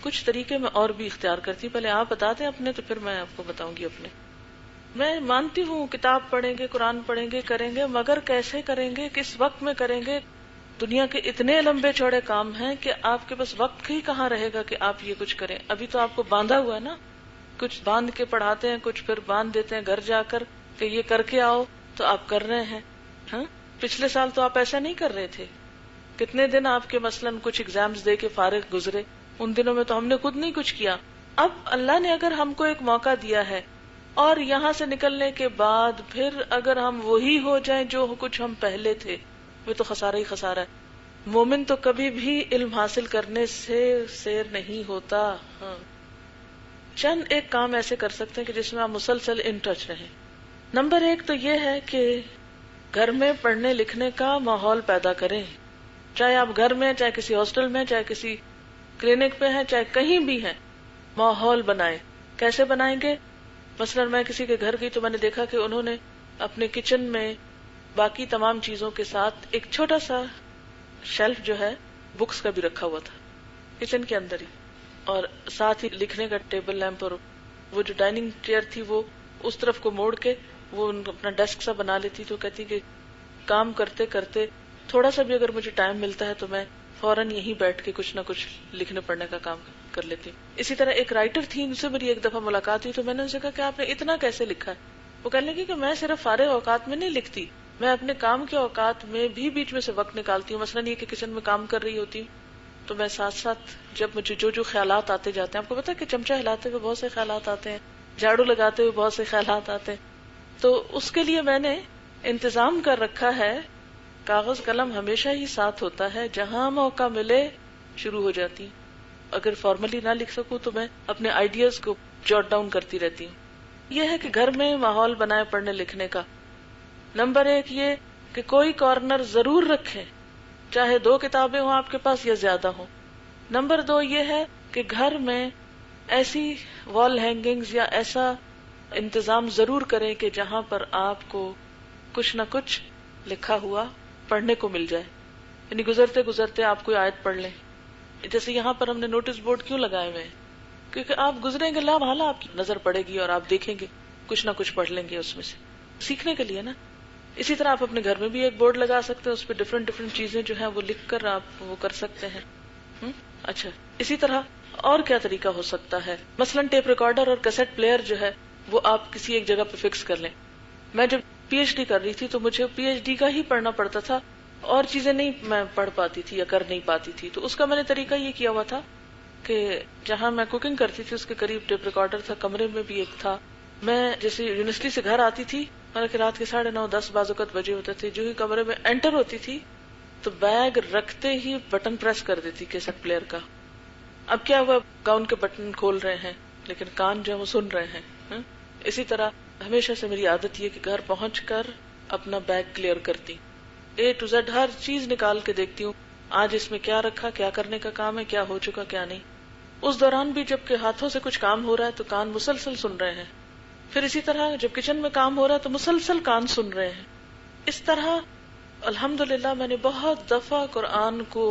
D: کچھ طریقے میں اور بھی اختیار کرتی ہوں. پہلے آپ بتا دیں اپنے، تو پھر میں آپ کو بتاؤں گی اپنے. میں مانتی ہوں کتاب پڑھیں گے، قرآن پڑھیں گے، کریں گے، مگر کیسے کریں گے، کس وقت میں کریں گے؟ دنیا کے اتنے لمبے چوڑے کام ہیں کہ آپ کے پاس وقت ہی کہاں رہے گا کہ آپ یہ کچھ کریں. ابھی تو آپ کو باندھا ہوا ہے نا، کچھ باندھ کے پڑھاتے ہیں، کچھ پھر باندھ دیتے ہیں گھر جا کر کہ یہ کر کے آؤ، تو آپ کر رہے ہیں. ہاں، پچھلے سال تو آپ ایسا نہیں کر رہے تھے. کتنے دن آپ کے مثلاً کچھ ایگزامز دے کے فارغ گزرے، ان دنوں میں تو ہم نے خود نہیں کچھ کیا. اب اللہ نے اگر ہم کو ایک موقع دیا ہے، اور یہاں سے نکلنے کے بعد پھر اگر ہم وہی ہو جائیں جو کچھ ہم پہلے تھے، وہ تو خسارہ ہی خسارہ ہے. مومن تو کبھی بھی علم حاصل کرنے سے سیر نہیں ہوتا. ہاں، چند ایک کام ایسے کر سکتے ہیں کہ جس میں آپ مسلسل ان ٹچ رہیں. نمبر 1 تو یہ ہے کہ گھر میں پڑھنے لکھنے کا ماحول پیدا کریں. چاہے آپ گھر میں، چاہے کسی ہاسٹل میں، چاہے کسی کلینک پہ ہیں، چاہے کہیں بھی ہیں، ماحول بنائیں. کیسے بنائیں گے؟ مثلا میں کسی کے گھر گئی تو میں نے دیکھا کہ انہوں نے اپنے کچن میں باقی تمام چیزوں کے ساتھ ایک چھوٹا سا شیلف جو ہے بکس کا بھی رکھا ہوا تھا کچن کے اندر ہی، اور ساتھ ہی لکھنے کا ٹیبل لیمپ، اور وہ جو ڈائننگ چیئر تھی وہ اس طرف کو موڑ کے وہ اپنا ڈیسک سا بنا لیتی. تو کہتی کہ کام کرتے کرتے تھوڑا سا بھی اگر مجھے ٹائم ملتا ہے تو میں فوراً یہیں بیٹھ کے کچھ نہ کچھ لکھنے پڑھنے کا کام کر لیتی. اسی طرح ایک رائٹر تھی، ان سے میری ایک دفعہ ملاقات ہوئی تو میں نے ان سے کہا کہ آپ نے اتنا کیسے لکھا ہے؟ وہ کہنے لگی کہ میں صرف فارغ اوقات میں نہیں لکھتی، میں اپنے کام کے اوقات میں بھی بیچ میں سے وقت نکالتی ہوں. مثلاً یہ کہ کچن میں کام کر رہی ہوتی تو میں ساتھ ساتھ جب مجھے جو خیالات آتے جاتے ہیں، آپ کو پتا ہے کہ چمچہ ہلاتے ہوئے بہت سے خیالات آتے ہیں، جھاڑو لگاتے ہوئے بہت سے خیالات آتے ہیں، تو اس کے لیے میں نے انتظام کر رکھا ہے. کاغذ قلم ہمیشہ ہی ساتھ ہوتا ہے، جہاں موقع ملے شروع ہو جاتی. اگر فارملی نہ لکھ سکوں تو میں اپنے آئیڈیاز کو جوٹ ڈاؤن کرتی رہتی ہوں. یہ ہے کہ گھر میں ماحول بنائے پڑھنے لکھنے کا. نمبر 1 یہ کہ کوئی کارنر ضرور رکھیں، چاہے 2 کتابیں ہوں آپ کے پاس یا زیادہ ہوں. نمبر 2 یہ ہے کہ گھر میں ایسی وال ہینگنگز یا ایسا انتظام ضرور کریں کہ جہاں پر آپ کو کچھ نہ کچھ لکھا ہوا پڑھنے کو مل جائے. یعنی گزرتے گزرتے آپ کوئی آیت پڑھ لیں. جیسے یہاں پر ہم نے نوٹس بورڈ کیوں لگائے ہوئے ہیں؟ کیونکہ آپ گزریں گے، لا محالہ آپ کی نظر پڑے گی اور آپ دیکھیں گے، کچھ نہ کچھ پڑھ لیں گے اس میں سے، سیکھنے کے لیے نا. اسی طرح آپ اپنے گھر میں بھی ایک بورڈ لگا سکتے ہیں، اس پہ ڈفرینٹ چیزیں جو ہیں وہ لکھ کر آپ وہ کر سکتے ہیں. اچھا، اسی طرح اور کیا طریقہ ہو سکتا ہے؟ مثلاً ٹیپ ریکارڈر اور کیسٹ پلیئر جو ہے وہ آپ کسی ایک جگہ پہ فکس کر لیں. میں جب پی ایچ ڈی کر رہی تھی تو مجھے پی ایچ ڈی کا ہی پڑھنا پڑتا تھا، اور چیزیں نہیں میں پڑھ پاتی تھی یا کر نہیں پاتی تھی. تو اس کا میں نے طریقہ یہ کیا ہوا تھا کہ جہاں میں کوکنگ کرتی تھی اس کے قریب ٹیپ ریکارڈر تھا، کمرے میں بھی ایک تھا. میں جیسے یونیورسٹی سے گھر آتی تھی، حالانکہ رات کے 9:30 10 بعض اوقات بجے ہوتے تھے، جو ہی کمرے میں انٹر ہوتی تھی تو بیگ رکھتے ہی بٹن پریس کر دیتی کیسٹ پلیئر کا. اب کیا ہوا، گاؤن کے بٹن کھول رہے ہیں لیکن کان جو ہے وہ سن رہے ہیں. اسی طرح ہمیشہ سے میری عادت یہ کہ گھر پہنچ کر اپنا بیگ کلیئر کرتی، A to Z ہر چیز نکال کے دیکھتی ہوں، آج اس میں کیا رکھا، کیا کرنے کا کام ہے، کیا ہو چکا کیا نہیں. اس دوران بھی جب کہ ہاتھوں سے کچھ کام ہو رہا ہے تو کان مسلسل سن رہے ہیں. پھر اسی طرح جب کچن میں کام ہو رہا ہے تو مسلسل کان سن رہے ہیں. اس طرح الحمدللہ میں نے بہت دفعہ قرآن کو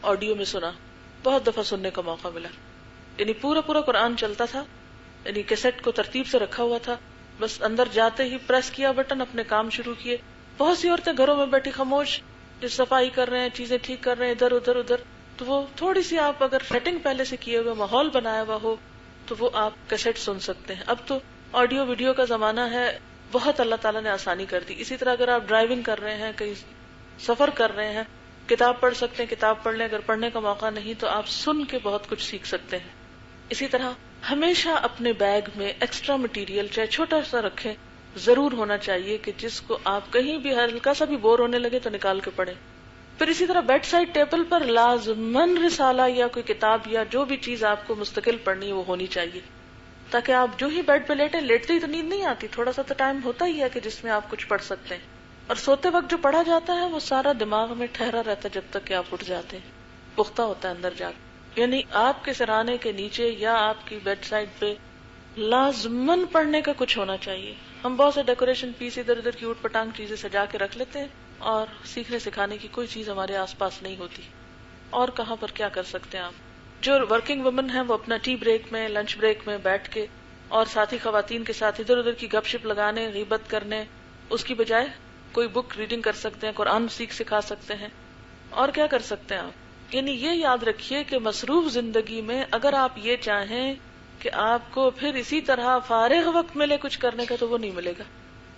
D: آڈیو میں سنا، بہت دفعہ سننے کا موقع ملا. یعنی پورا قرآن چلتا تھا، یعنی کیسٹ کو ترتیب سے رکھا ہوا تھا، بس اندر جاتے ہی پریس کیا بٹن، اپنے کام شروع کیے. بہت سی عورتیں گھروں میں بیٹھی خاموش، جو صفائی کر رہے ہیں، چیزیں ٹھیک کر رہے ہیں، ادھر ادھر. تو وہ تھوڑی سی آپ اگر سیٹنگ پہلے سے کیے ہوئے ماحول بنایا ہوا ہو تو وہ آپ کیسٹ سن سکتے ہیں. اب تو آڈیو ویڈیو کا زمانہ ہے، بہت اللہ تعالیٰ نے آسانی کر دی. اسی طرح اگر آپ ڈرائیونگ کر رہے ہیں، کہیں سفر کر رہے ہیں، کتاب پڑھ سکتے ہیں، کتاب پڑھ لیں. اگر پڑھنے کا موقع نہیں تو آپ سن کے بہت کچھ سیکھ سکتے ہیں. اسی طرح ہمیشہ اپنے بیگ میں ایکسٹرا مٹیریل چاہے چھوٹا سا رکھیں، ضرور ہونا چاہیے کہ جس کو آپ کہیں بھی ہلکا سا بھی بور ہونے لگے تو نکال کے پڑھیں. پھر اسی طرح بیڈ سائڈ ٹیبل پر لازماً رسالہ یا کوئی کتاب یا جو بھی چیز آپ کو مستقل پڑھنی ہے وہ ہونی چاہیے، تاکہ آپ جو ہی بیڈ پہ لیٹتے ہی تو نیند نہیں آتی، تھوڑا سا تو ٹائم ہوتا ہی ہے کہ جس میں آپ کچھ پڑھ سکتے ہیں. اور سوتے وقت جو پڑھا جاتا ہے وہ سارا دماغ میں ٹھہرا رہتا ہے جب تک کہ آپ اٹھ جاتے ہیں، پختہ ہوتا ہے اندر جا کے. یعنی آپ کے سرانے کے نیچے یا آپ کی بیڈ سائڈ پہ لازماً پڑھنے کا کچھ ہونا چاہیے. ہم بہت سے ڈیکوریشن پیس ادھر ادھر کی اوٹ پٹانگ چیزیں سجا کے رکھ لیتے ہیں اور سیکھنے سکھانے کی کوئی چیز ہمارے آس پاس نہیں ہوتی. اور کہاں پر کیا کر سکتے ہیں آپ؟ جو ورکنگ وومن ہیں وہ اپنا ٹی بریک میں، لنچ بریک میں بیٹھ کے اور ساتھی خواتین کے ساتھ ادھر ادھر کی گپ شپ لگانے، غیبت کرنے، اس کی بجائے کوئی بک ریڈنگ کر سکتے ہیں، قرآن سکھا سکتے ہیں. اور کیا کر سکتے ہیں آپ؟ یعنی یہ یاد رکھیے کہ مصروف زندگی میں اگر آپ یہ چاہیں کہ آپ کو پھر اسی طرح فارغ وقت ملے کچھ کرنے کا تو وہ نہیں ملے گا.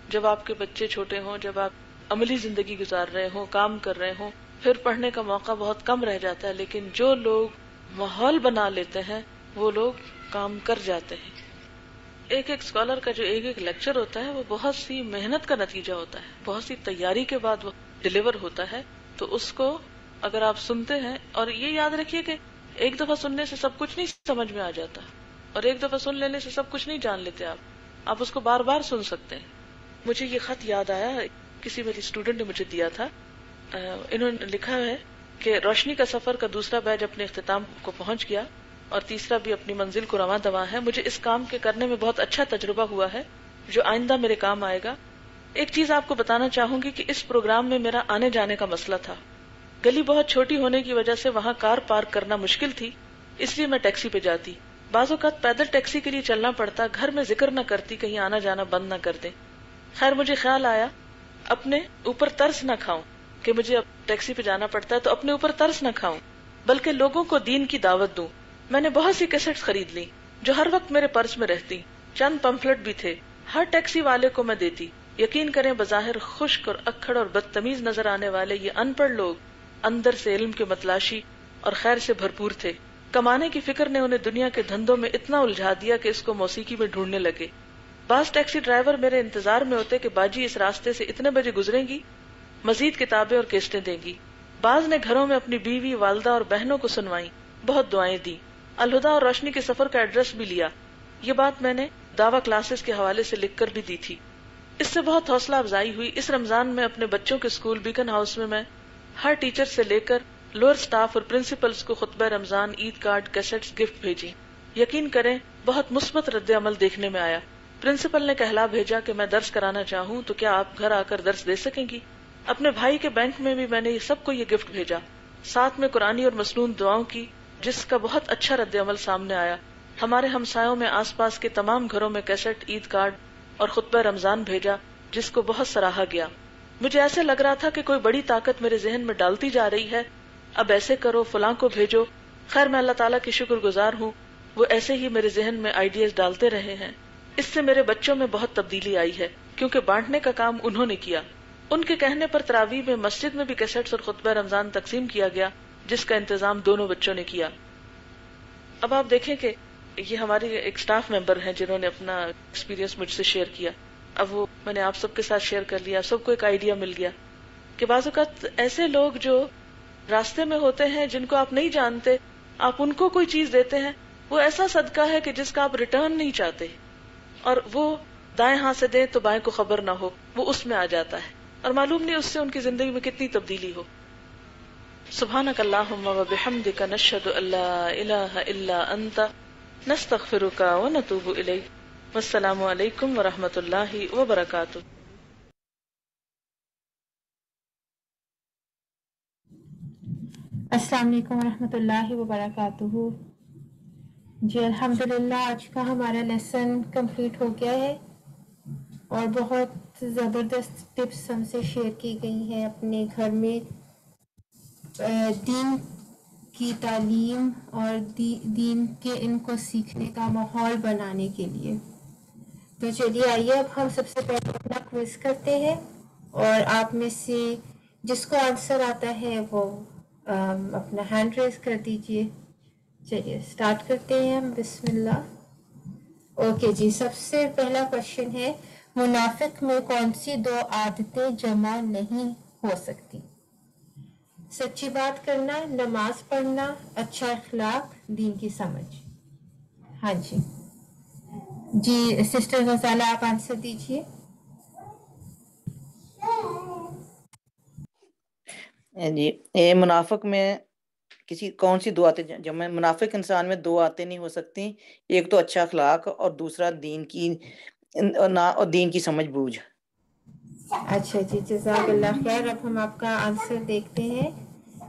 D: جب آپ کے بچے چھوٹے ہوں، جب آپ عملی زندگی گزار رہے ہوں، کام کر رہے ہوں، پھر پڑھنے کا موقع بہت کم رہ جاتا ہے. لیکن جو لوگ ماحول بنا لیتے ہیں وہ لوگ کام کر جاتے ہیں. ایک اسکالر کا جو ایک لیکچر ہوتا ہے وہ بہت سی محنت کا نتیجہ ہوتا ہے، بہت سی تیاری کے بعد وہ ڈیلیور ہوتا ہے. تو اس کو اگر آپ سنتے ہیں، اور یہ یاد رکھیے کہ ایک دفعہ سننے سے سب کچھ نہیں سمجھ میں آ جاتا، اور ایک دفعہ سن لینے سے سب کچھ نہیں جان لیتے آپ اس کو بار بار سن سکتے ہیں. مجھے یہ خط یاد آیا، کسی میری اسٹوڈنٹ نے مجھے دیا تھا. انہوں نے لکھا ہے کہ روشنی کا سفر کا دوسرا بیچ اپنے اختتام کو پہنچ گیا اور تیسرا بھی اپنی منزل کو رواں دواں ہے. مجھے اس کام کے کرنے میں بہت اچھا تجربہ ہوا ہے جو آئندہ میرے کام آئے گا. ایک چیز آپ کو بتانا چاہوں گی کہ اس پروگرام میں میرا آنے جانے کا مسئلہ تھا. گلی بہت چھوٹی ہونے کی وجہ سے وہاں کار پارک کرنا مشکل تھی، اس لیے میں ٹیکسی پہ جاتی. بعض اوقات پیدل ٹیکسی کے لیے چلنا پڑتا، گھر میں ذکر نہ کرتی کہیں آنا جانا بند نہ کر دیں. خیر مجھے خیال آیا اپنے اوپر ترس نہ کھاؤں کہ مجھے اب ٹیکسی پہ جانا پڑتا ہے، تو اپنے اوپر ترس نہ کھاؤں بلکہ لوگوں کو دین کی دعوت دوں. میں نے بہت سی کیسٹس خرید لی جو ہر وقت میرے پرس میں رہتی. چند پمفلٹ بھی تھے، ہر ٹیکسی والے کو میں دیتی. یقین کریں بظاہر خشک اور اکھڑ اور بدتمیز نظر آنے والے یہ ان پڑھ لوگ اندر سے علم کے متلاشی اور خیر سے بھرپور تھے. کمانے کی فکر نے انہیں دنیا کے دھندوں میں اتنا الجھا دیا کہ اس کو موسیقی میں ڈھونڈنے لگے. بعض ٹیکسی ڈرائیور میرے انتظار میں ہوتے کہ باجی اس راستے سے اتنے بجے گزریں گی، مزید کتابیں اور کیسٹیں دیں گی. بعض نے گھروں میں اپنی بیوی، والدہ اور بہنوں کو سنوائیں، بہت دعائیں دی. الہدا اور روشنی کے سفر کا ایڈریس بھی لیا. یہ بات میں نے دعویٰ کلاسز کے حوالے سے لکھ کر بھی دی تھی. اس سے بہت حوصلہ افزائی ہوئی. اس رمضان میں اپنے بچوں کے اسکول بیکن ہاؤس میں ہر ٹیچر سے لے کر لوئر سٹاف اور پرنسپلز کو خطبہ رمضان، عید کارڈ، کیسٹس گفٹ بھیجی. یقین کریں بہت مثبت رد عمل دیکھنے میں آیا. پرنسپل نے کہلا بھیجا کہ میں درس کرانا چاہوں تو کیا آپ گھر آ کر درس دے سکیں گی. اپنے بھائی کے بینک میں بھی میں نے سب کو یہ گفٹ بھیجا، ساتھ میں قرآنی اور مسنون دعاؤں کی، جس کا بہت اچھا رد عمل سامنے آیا. ہمارے ہمسایوں میں آس پاس کے تمام گھروں میں کیسٹ، عید کارڈ اور خطبہ رمضان بھیجا، جس کو بہت سراہا گیا. مجھے ایسے لگ رہا تھا کہ کوئی بڑی طاقت میرے ذہن میں ڈالتی جا رہی ہے، اب ایسے کرو، فلاں کو بھیجو. خیر میں اللہ تعالیٰ کی شکر گزار ہوں، وہ ایسے ہی میرے ذہن میں آئیڈیاز ڈالتے رہے ہیں. اس سے میرے بچوں میں بہت تبدیلی آئی ہے، کیونکہ بانٹنے کا کام انہوں نے کیا. ان کے کہنے پر تراویح میں مسجد میں بھی کیسٹس اور خطبہ رمضان تقسیم کیا گیا، جس کا انتظام دونوں بچوں نے کیا. اب آپ دیکھیں کہ یہ ہماری ایک سٹاف ممبر ہیں جنہوں نے اپنا ایکسپیرینس مجھ سے شیئر کیا. اب وہ میں نے آپ سب کے ساتھ شیئر کر لیا، سب کو ایک آئیڈیا مل گیا کہ بعض اوقات ایسے لوگ جو راستے میں ہوتے ہیں، جن کو آپ نہیں جانتے، آپ ان کو کوئی چیز دیتے ہیں، وہ ایسا صدقہ ہے کہ جس کا آپ ریٹرن نہیں چاہتے، اور وہ دائیں ہاتھ سے دیں تو بائیں کو خبر نہ ہو، وہ اس میں آ جاتا ہے، اور معلوم نہیں اس سے ان کی زندگی میں کتنی تبدیلی ہو. سبحانک اللہم و بحمدک نشہد ان لا الہ الا انت نستغفرک و نتوب الیک. والسلام علیکم ورحمۃ اللہ وبرکاتہ.
B: السلام علیکم ورحمۃ اللہ وبرکاتہ. جی الحمدللہ آج کا ہمارا لیسن کمپلیٹ ہو گیا ہے، اور بہت زبردست ٹپس ہم سے شیئر کی گئی ہیں اپنے گھر میں دین کی تعلیم اور دین کے ان کو سیکھنے کا ماحول بنانے کے لیے. تو چلیے آئیے اب ہم سب سے پہلے اپنا کوئز کرتے ہیں، اور آپ میں سے جس کو آنسر آتا ہے وہ اپنا ہینڈ ریز کر دیجئے. چلیے سٹارٹ کرتے ہیں ہم، بسم اللہ. اوکے جی، سب سے پہلا کوشچن ہے منافق میں کون سی دو عادتیں جمع نہیں ہو سکتی؟ سچی بات کرنا، نماز پڑھنا، اچھا اخلاق، دین کی سمجھ. ہاں جی جی سسٹر غزالہ آپ آنسر دیجیے.
C: جی، یہ منافق میں کون سی دو آتے جمع؟ منافق انسان میں دو آتے نہیں ہو سکتی، ایک تو اچھا اخلاق اور دوسرا دین کی سمجھ بوجھ.
B: اچھا جی، جزاک اللہ خیر. اب ہم آپ کا آنسر دیکھتے ہیں.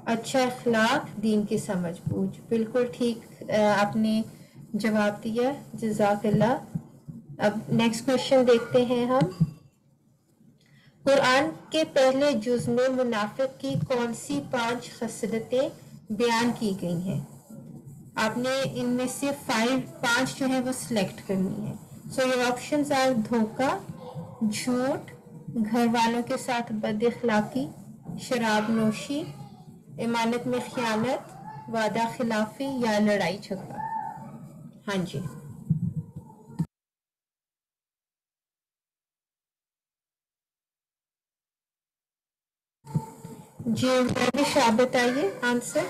B: اچھا اخلاق، دین کی سمجھ بوجھ، بالکل ٹھیک آپ نے جواب دیا، جزاک اللہ. اب نیکسٹ کوشچن دیکھتے ہیں ہم. قرآن کے پہلے جز میں منافق کی کون سی 5 خصلتیں بیان کی گئی ہیں؟ آپ نے ان میں سے 5 جو ہے وہ سلیکٹ کرنی ہے. سو یور آپشنز آر دھوکہ، جھوٹ، گھر والوں کے ساتھ بد اخلاقی، شراب نوشی، امانت میں خیانت، وعدہ خلافی یا لڑائی جھگڑا. ہاں جی جی روش آپ بتائیے آنسر.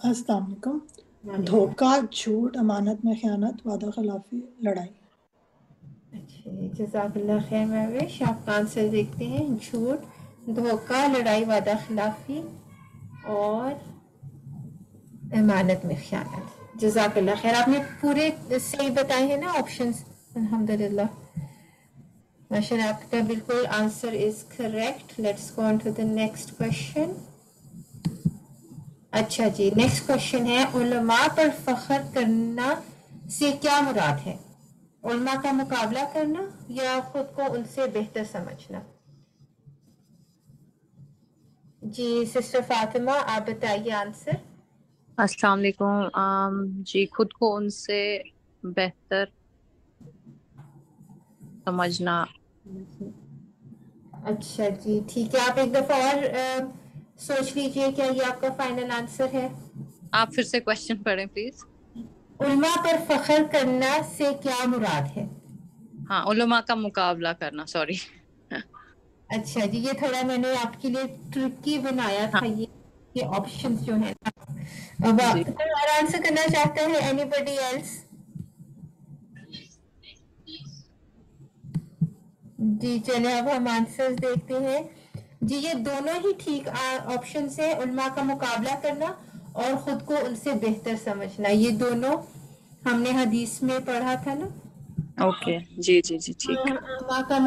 E: السلام علیکم. دھوکہ، جھوٹ، امانت میں خیانت، وعدہ خلافی، لڑائی.
B: اچھا جزاک اللہ خیر روش. آپ کا آنسر دیکھتے ہیں. جھوٹ، دھوکہ، لڑائی، وعدہ خلافی اور امانت میں خیانت. جزاک اللہ خیر. آپ نے پورے صحیح بتائے ہیں نا آپشنز، الحمدللہ ماشاء اللہ. آپ کا بالکل answer is correct. Let's go on to the next question. اچھا جی، نیکسٹ کوشچن ہے علماء پر فخر کرنا سے کیا مراد ہے؟ علماء کا مقابلہ کرنا یا خود کو ان سے بہتر سمجھنا؟ جی سسٹر فاطمہ آپ بتائیے آنسر.
F: السلام علیکم. جی خود کو ان سے بہتر سمجھنا.
B: اچھا جی ٹھیک ہے، آپ ایک دفعہ اور سوچ لیجئے کیا یہ آپ کا فائنل آنسر ہے؟
F: آپ پھر سے کوشچن پڑھیں پلیز.
B: علماء پر فخر کرنا سے کیا مراد ہے؟
F: ہاں، علماء کا مقابلہ کرنا، سوری.
B: اچھا جی، یہ تھوڑا میں نے آپ کے لیے ٹرکی بنایا
F: ہاں
B: تھا. یہ آپشنز جو ہیں
F: جی
B: اور آنسر کرنا چاہتے ہیں اینی بڈی ایلس؟ جی چلے اب ہم آنسرز دیکھتے ہیں. جی یہ دونوں ہی ٹھیک آپشن سے، علماء کا مقابلہ کرنا اور خود کو ان سے بہتر سمجھنا. یہ دونوں ہم نے حدیث میں پڑھا تھا نا.
F: اوکے جی جی جی ٹھیک.
B: علماء کا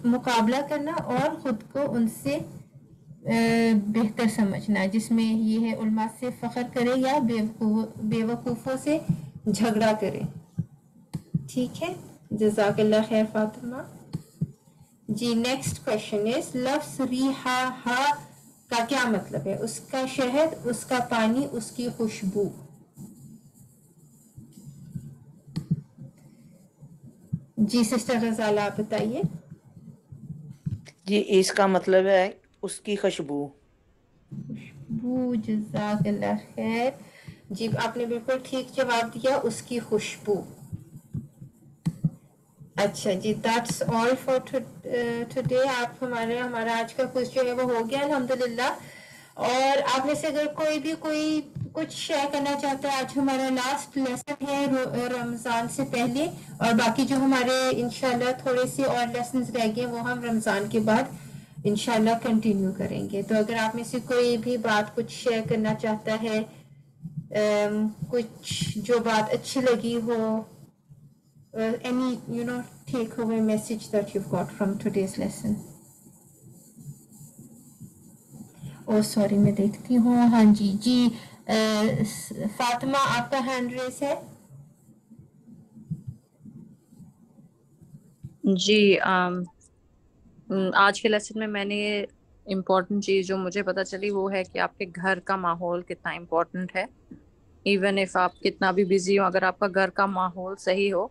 B: مقابلہ کرنا اور خود کو ان سے بہتر سمجھنا، جس میں یہ ہے علماء سے فخر کرے یا بے وقوفوں سے جھگڑا کرے. ٹھیک ہے، جزاک اللہ خیر فاطمہ. جی نیکسٹ کوشچن از لفظ ریحا کا کیا مطلب ہے؟ اس کا شہد، اس کا پانی، اس کی خوشبو. جی سسٹر غزالہ آپ بتائیے.
C: جی اس کا مطلب ہے اس کی خوشبو.
B: خوشبو، جزاک اللہ خیر. جی آپ نے بالکل ٹھیک جواب دیا، اس کی خوشبو. اچھا جی دیٹس آل فار ٹوڈے. آپ ہمارا آج کا کوئز جو ہے وہ ہو گیا الحمدللہ. اور آپ میں سے اگر کوئی کچھ شیئر کرنا چاہتا ہے، آج ہمارا لاسٹ لیسن ہے رمضان سے پہلے، اور باقی جو ہمارے انشاءاللہ تھوڑے سے اور لیسنز رہ گئے وہ ہم رمضان کے بعد انشاءاللہ کنٹینیو کریں گے. تو اگر آپ میں سے کوئی بھی بات کچھ شیئر کرنا چاہتا ہے، کچھ جو بات اچھی لگی ہو، any take away message that you've got from today's lesson. Sorry میں دیکھتی ہوں. ہاں جی فاطمہ آپ کا ہینڈ ریس ہے.
F: جی آج کے لیسن میں نے امپورٹنٹ چیز جو مجھے پتہ چلی وہ ہے کہ آپ کے گھر کا ماحول کتنا امپورٹنٹ ہے. ایون اف آپ کتنا بھی بزی ہو، اگر آپ کا گھر کا ماحول صحیح ہو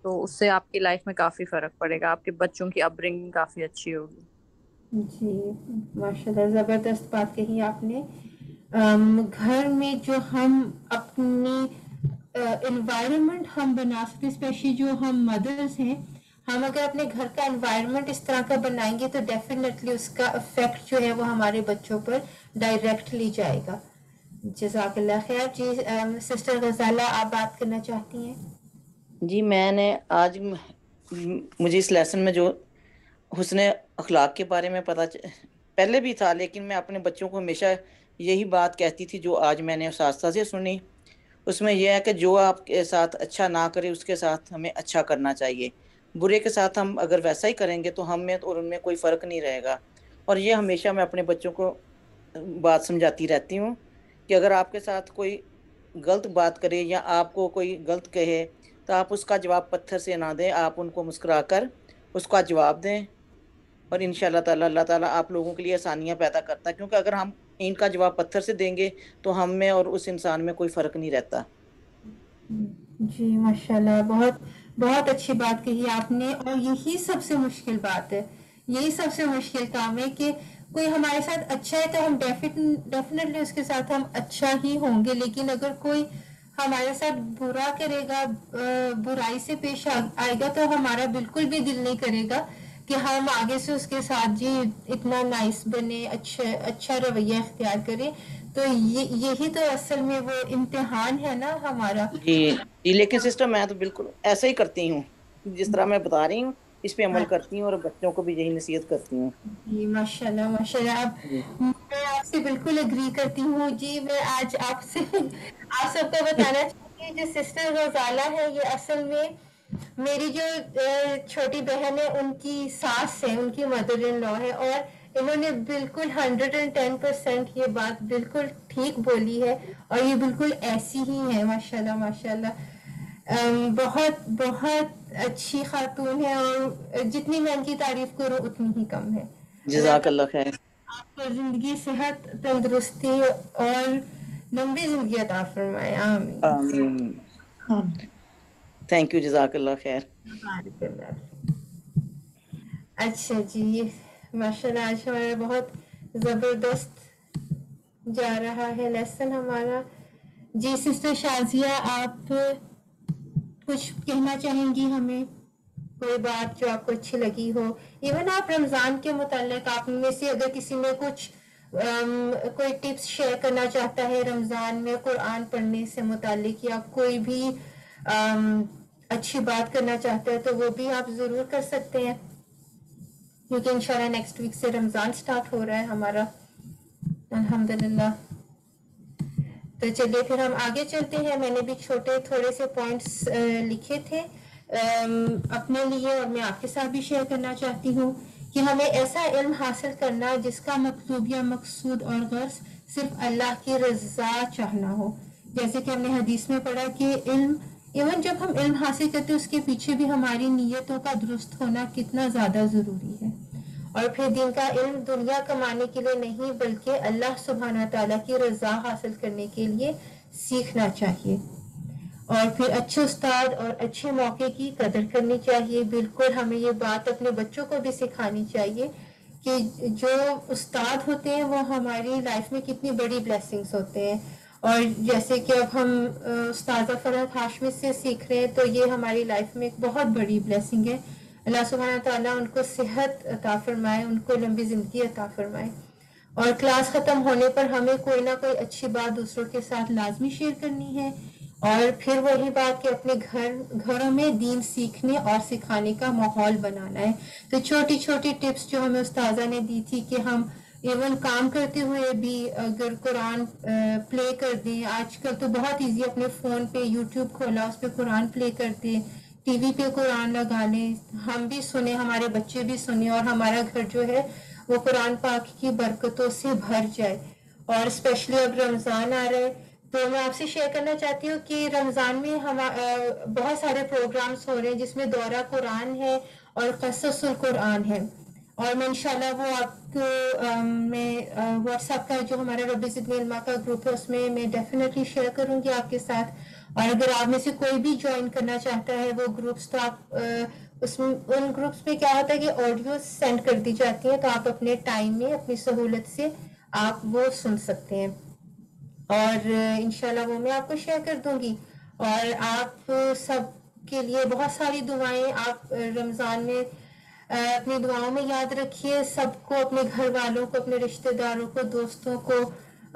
F: تو اس سے آپ کی لائف میں کافی فرق پڑے گا. آپ کے بچوں کی اپ برنگنگ کافی اچھی ہوگی.
B: جی ماشاءاللہ زبردست بات کہی آپ نے. گھر میں جو ہم اپنی انوائرمنٹ ہم بنا سکتے، اسپیشلی جو ہم مدرس ہیں، ہم اگر اپنے گھر کا انوائرمنٹ اس طرح کا بنائیں گے تو ڈیفینیٹلی اس کا افیکٹ جو ہے وہ ہمارے بچوں پر ڈائریکٹلی جائے گا. جزاک اللہ خیر. جی سسٹر غزالہ آپ بات کرنا چاہتی ہیں.
C: جی میں نے آج مجھے اس لیسن میں جو حسن اخلاق کے بارے میں پہلے بھی تھا، لیکن میں اپنے بچوں کو ہمیشہ یہی بات کہتی تھی جو آج میں نے اساتذہ سے سنی. اس میں یہ ہے کہ جو آپ کے ساتھ اچھا نہ کرے اس کے ساتھ ہمیں اچھا کرنا چاہیے. برے کے ساتھ ہم اگر ویسا ہی کریں گے تو ہم میں اور ان میں کوئی فرق نہیں رہے گا. اور یہ ہمیشہ میں اپنے بچوں کو بات سمجھاتی رہتی ہوں کہ اگر آپ کے ساتھ کوئی غلط بات کرے یا آپ کو کوئی غلط کہے تو آپ اس کا جواب پتھر سے نہ دیں، آپ ان کو مسکرا کر اس کا جواب دیں. اور انشاءاللہ تعالی اللہ تعالیٰ آپ لوگوں کے لیے آسانیاں پیدا کرتا ہے، کیونکہ اگر ہم ان کا جواب پتھر سے دیں گے تو ہم میں اور اس انسان میں کوئی فرق نہیں رہتا.
B: جی ماشاءاللہ بہت بہت اچھی بات کہی آپ نے. اور یہی سب سے مشکل بات ہے، یہی سب سے مشکل کام ہے کہ کوئی ہمارے ساتھ اچھا ہے تو ہم ڈیفینیٹلی اس کے ساتھ ہم اچھا ہی ہوں گے. لیکن اگر کوئی ہمارے ساتھ برا کرے گا، برائی سے پیش آئے گا، تو ہمارا بالکل بھی دل نہیں کرے گا کہ ہم آگے سے اس کے ساتھ جی اتنا نائس بنے، اچھا رویہ اختیار کرے. تو یہی تو اصل میں وہ امتحان ہے نا ہمارا.
C: جی لیکن سسٹر میں تو بالکل ایسا ہی کرتی ہوں جس طرح میں بتا رہی ہوں، اس پہ عمل کرتی ہوں اور بچوں کو بھی یہی نصیحت کرتی ہوں.
B: جی ماشاء اللہ ماشاء اللہ. میں آپ سے بالکل اگری کرتی ہوں. جی میں آج آپ سب کو بتانا چاہتی ہوں جو سسٹر غزالہ ہے یہ اصل میں میری جو چھوٹی بہن ہے ان کی ساس ہے، ان کی مدر ان لا ہے، اور انہوں نے بالکل 110% یہ بات بالکل ٹھیک بولی ہے، اور یہ بالکل ایسی ہی ہے. ماشاءاللہ ماشاءاللہ بہت بہت اچھی خاتون ہے، اور جتنی میں ان کی تعریف کروں اتنی ہی کم ہے.
C: جزاک اللہ خیر.
B: آپ کو زندگی، صحت، تندرستی اور لمبی زندگی عطا فرمائے. آمین.
C: آمین.
E: ہاں
C: تھینک یو. جزاک اللہ خیر.
B: اچھا جی ماشاءاللہ آج ہمارا بہت زبردست جا رہا ہے لیسن ہمارا. جی سسٹر شازیہ آپ کچھ کہنا چاہیں گی ہمیں، کوئی بات جو آپ کو اچھی لگی ہو؟ ایون آپ رمضان کے متعلق آپ میں سے اگر کسی نے کچھ کوئی ٹپس شیئر کرنا چاہتا ہے رمضان میں قرآن پڑھنے سے متعلق، یا کوئی بھی اچھی بات کرنا چاہتا ہے تو وہ بھی آپ ضرور کر سکتے ہیں، کیونکہ انشاءاللہ نیکسٹ ویک سے رمضان سٹارٹ ہو رہا ہے ہمارا الحمدللہ. تو چلیے پھر ہم آگے چلتے ہیں. میں نے بھی تھوڑے سے پوائنٹس لکھے تھے اپنے لیے، اور میں آپ کے ساتھ بھی شیئر کرنا چاہتی ہوں کہ ہمیں ایسا علم حاصل کرنا جس کا مطلوب یا مقصود اور غرض صرف اللہ کی رضا چاہنا ہو. جیسے کہ ہم نے حدیث میں پڑھا کہ علم ایون جب ہم علم حاصل کرتے ہیں اس کے پیچھے بھی ہماری نیتوں کا درست ہونا کتنا زیادہ ضروری ہے. اور پھر دین کا علم دنیا کمانے کے لیے نہیں بلکہ اللہ سبحانہ تعالیٰ کی رضا حاصل کرنے کے لیے سیکھنا چاہیے. اور پھر اچھے استاد اور اچھے موقع کی قدر کرنی چاہیے. بالکل ہمیں یہ بات اپنے بچوں کو بھی سکھانی چاہیے کہ جو استاد ہوتے ہیں وہ ہماری لائف میں کتنی بڑی بلیسنگز ہوتے ہیں. اور جیسے کہ اب ہم استاذہ فرحت ہاشمی سے سیکھ رہے ہیں تو یہ ہماری لائف میں ایک بہت بڑی بلیسنگ ہے. اللہ سبحانہ تعالیٰ ان کو صحت عطا فرمائے, ان کو لمبی زندگی عطا فرمائے. اور کلاس ختم ہونے پر ہمیں کوئی نہ کوئی اچھی بات دوسروں کے ساتھ لازمی شیئر کرنی ہے. اور پھر وہی بات کہ اپنے گھروں میں دین سیکھنے اور سکھانے کا ماحول بنانا ہے. تو چھوٹی چھوٹی ٹپس جو ہمیں استاذہ نے دی تھی کہ ہم ایون کام کرتے ہوئے بھی اگر قرآن پلے کر دیں. آج کل تو بہت ایزی, اپنے فون پہ یوٹیوب کھولا, اس پہ قرآن پلے کر دیں, ٹی وی پہ قرآن لگا لیں, ہم بھی سنیں, ہمارے بچے بھی سنیں, اور ہمارا گھر جو ہے وہ قرآن پاک کی برکتوں سے بھر جائے. اور اسپیشلی اب رمضان آ رہا ہے تو میں آپ سے شیئر کرنا چاہتی ہوں کہ رمضان میں بہت سارے پروگرامز ہو رہے ہیں جس میں دورہ قرآن ہے اور قصص القرآن ہے. اور میں انشاءاللہ وہ آپ کو میں واٹس ایپ کا جو ہمارا رب زدنی علما کا گروپ ہے اس میں ڈیفینیٹلی شیئر کروں گی آپ کے ساتھ. اور اگر آپ میں سے کوئی بھی جوائن کرنا چاہتا ہے وہ گروپس تو آپ اس میں ان گروپس میں کیا ہوتا ہے کہ آڈیو سینڈ کر دی جاتی ہیں تو آپ اپنے ٹائم میں اپنی سہولت سے آپ وہ سن سکتے ہیں. اور انشاءاللہ وہ میں آپ کو شیئر کر دوں گی. اور آپ سب کے لیے بہت ساری دعائیں آپ رمضان میں اپنی دعاؤں میں یاد رکھیے. سب کو, اپنے گھر والوں کو, اپنے رشتہ داروں کو, دوستوں کو,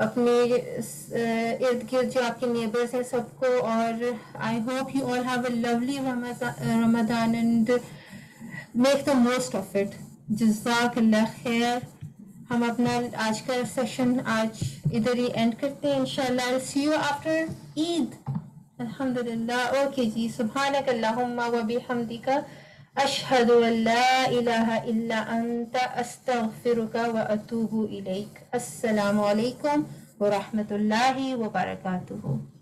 B: اپنے ارد گرد جو آپ کے نیبرز ہیں سب کو. اور I hope you all have a lovely Ramzan and make the most of it. جزاک اللہ خیر. ہم اپنا آج کا سیشن آج ادھر ہی اینڈ کرتے ہیں انشاءاللہ. سی یو آفٹر عید. الحمدللہ. اوکے جی. سبحانک اللہم و بحمدک اشہد ان لا الہ الا انت استغفرک و اتوب الیک. السلام علیکم ورحمۃ اللہ وبرکاتہ.